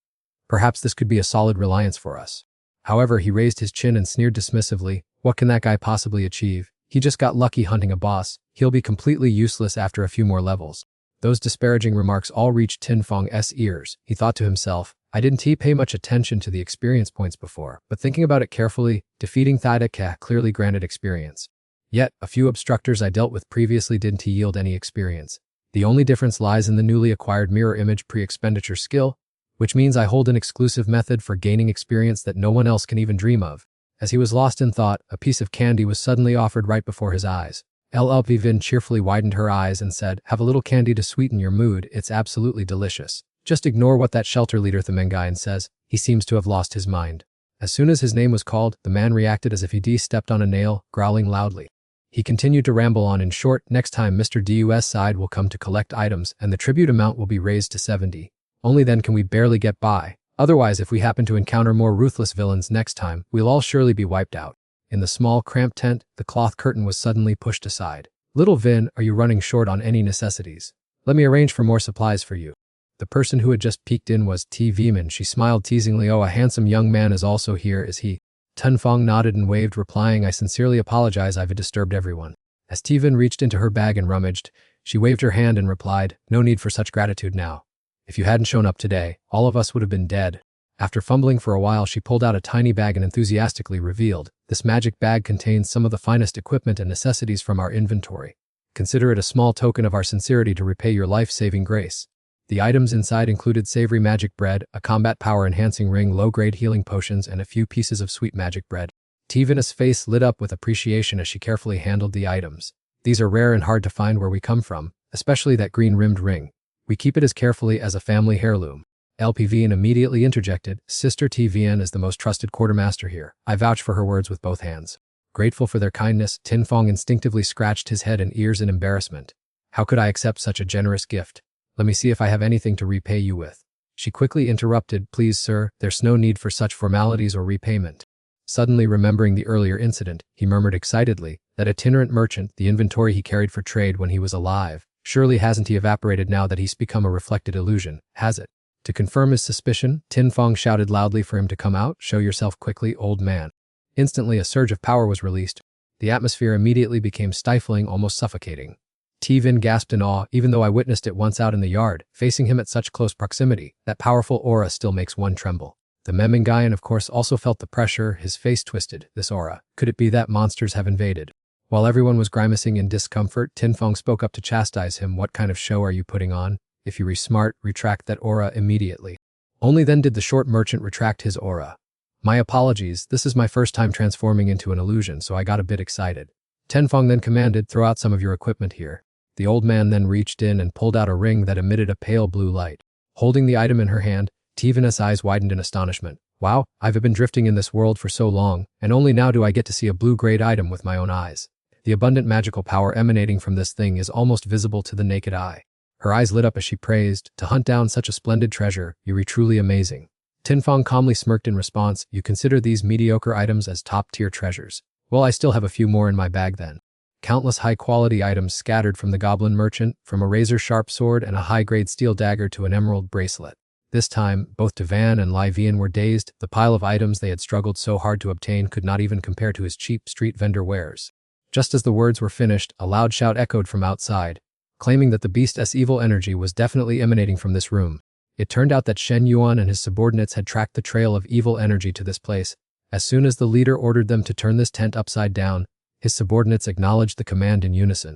Perhaps this could be a solid reliance for us." However, he raised his chin and sneered dismissively, "What can that guy possibly achieve? He just got lucky hunting a boss. He'll be completely useless after a few more levels." Those disparaging remarks all reached Tinfong's ears. He thought to himself, "Didn't he pay much attention to the experience points before?" But thinking about it carefully, defeating Thidaka clearly granted experience. Yet, a few obstructors I dealt with previously didn't yield any experience. The only difference lies in the newly acquired mirror image pre-expenditure skill, which means I hold an exclusive method for gaining experience that no one else can even dream of. As he was lost in thought, a piece of candy was suddenly offered right before his eyes. Vivin cheerfully widened her eyes and said, "Have a little candy to sweeten your mood, it's absolutely delicious." Just ignore what that shelter leader Themengayan says, he seems to have lost his mind. As soon as his name was called, the man reacted as if he stepped on a nail, growling loudly. He continued to ramble on. "In short, next time Mr. Dus side will come to collect items and the tribute amount will be raised to 70. Only then can we barely get by. Otherwise, if we happen to encounter more ruthless villains next time, we'll all surely be wiped out." In the small, cramped tent, the cloth curtain was suddenly pushed aside. "Little Vin, are you running short on any necessities? Let me arrange for more supplies for you." The person who had just peeked in was T. Veman. She smiled teasingly. "Oh, a handsome young man is also here, is he?" Tenfong nodded and waved, replying, "I sincerely apologize, I've disturbed everyone." As Tivin reached into her bag and rummaged, she waved her hand and replied, "No need for such gratitude now. If you hadn't shown up today, all of us would have been dead." After fumbling for a while, she pulled out a tiny bag and enthusiastically revealed, "This magic bag contains some of the finest equipment and necessities from our inventory. Consider it a small token of our sincerity to repay your life-saving grace." The items inside included savory magic bread, a combat power-enhancing ring, low-grade healing potions, and a few pieces of sweet magic bread. Tivina's face lit up with appreciation as she carefully handled the items. "These are rare and hard to find where we come from, especially that green-rimmed ring. We keep it as carefully as a family heirloom." LPVN immediately interjected, "Sister TVN is the most trusted quartermaster here. I vouch for her words with both hands." Grateful for their kindness, Tinfong instinctively scratched his head and ears in embarrassment. "How could I accept such a generous gift? Let me see if I have anything to repay you with." She quickly interrupted, "Please, sir, there's no need for such formalities or repayment." Suddenly remembering the earlier incident, he murmured excitedly, "That itinerant merchant, the inventory he carried for trade when he was alive, surely hasn't he evaporated now that he's become a reflected illusion, has it?" To confirm his suspicion, Tinfong shouted loudly for him to come out. "Show yourself quickly, old man." Instantly a surge of power was released. The atmosphere immediately became stifling, almost suffocating. Tivin gasped in awe. "Even though I witnessed it once out in the yard, facing him at such close proximity, that powerful aura still makes one tremble." The Memingayan, of course, also felt the pressure. His face twisted. This aura. Could it be that monsters have invaded? While everyone was grimacing in discomfort, Tinfong spoke up to chastise him. "What kind of show are you putting on? If you re-smart, retract that aura immediately." Only then did the short merchant retract his aura. "My apologies, this is my first time transforming into an illusion, so I got a bit excited." Tinfong then commanded, "Throw out some of your equipment here." The old man then reached in and pulled out a ring that emitted a pale blue light. Holding the item in her hand, Tivina's eyes widened in astonishment. "Wow, I've been drifting in this world for so long, and only now do I get to see a blue-grade item with my own eyes. The abundant magical power emanating from this thing is almost visible to the naked eye." Her eyes lit up as she praised, "To hunt down such a splendid treasure, Yuri, truly amazing." Tinfang calmly smirked in response, "You consider these mediocre items as top-tier treasures. Well, I still have a few more in my bag then." Countless high-quality items scattered from the goblin merchant, from a razor-sharp sword and a high-grade steel dagger to an emerald bracelet. This time, both Devan and Lai Vian were dazed. The pile of items they had struggled so hard to obtain could not even compare to his cheap street vendor wares. Just as the words were finished, a loud shout echoed from outside, claiming that the beast's evil energy was definitely emanating from this room. It turned out that Shen Yuan and his subordinates had tracked the trail of evil energy to this place. As soon as the leader ordered them to turn this tent upside down, his subordinates acknowledged the command in unison.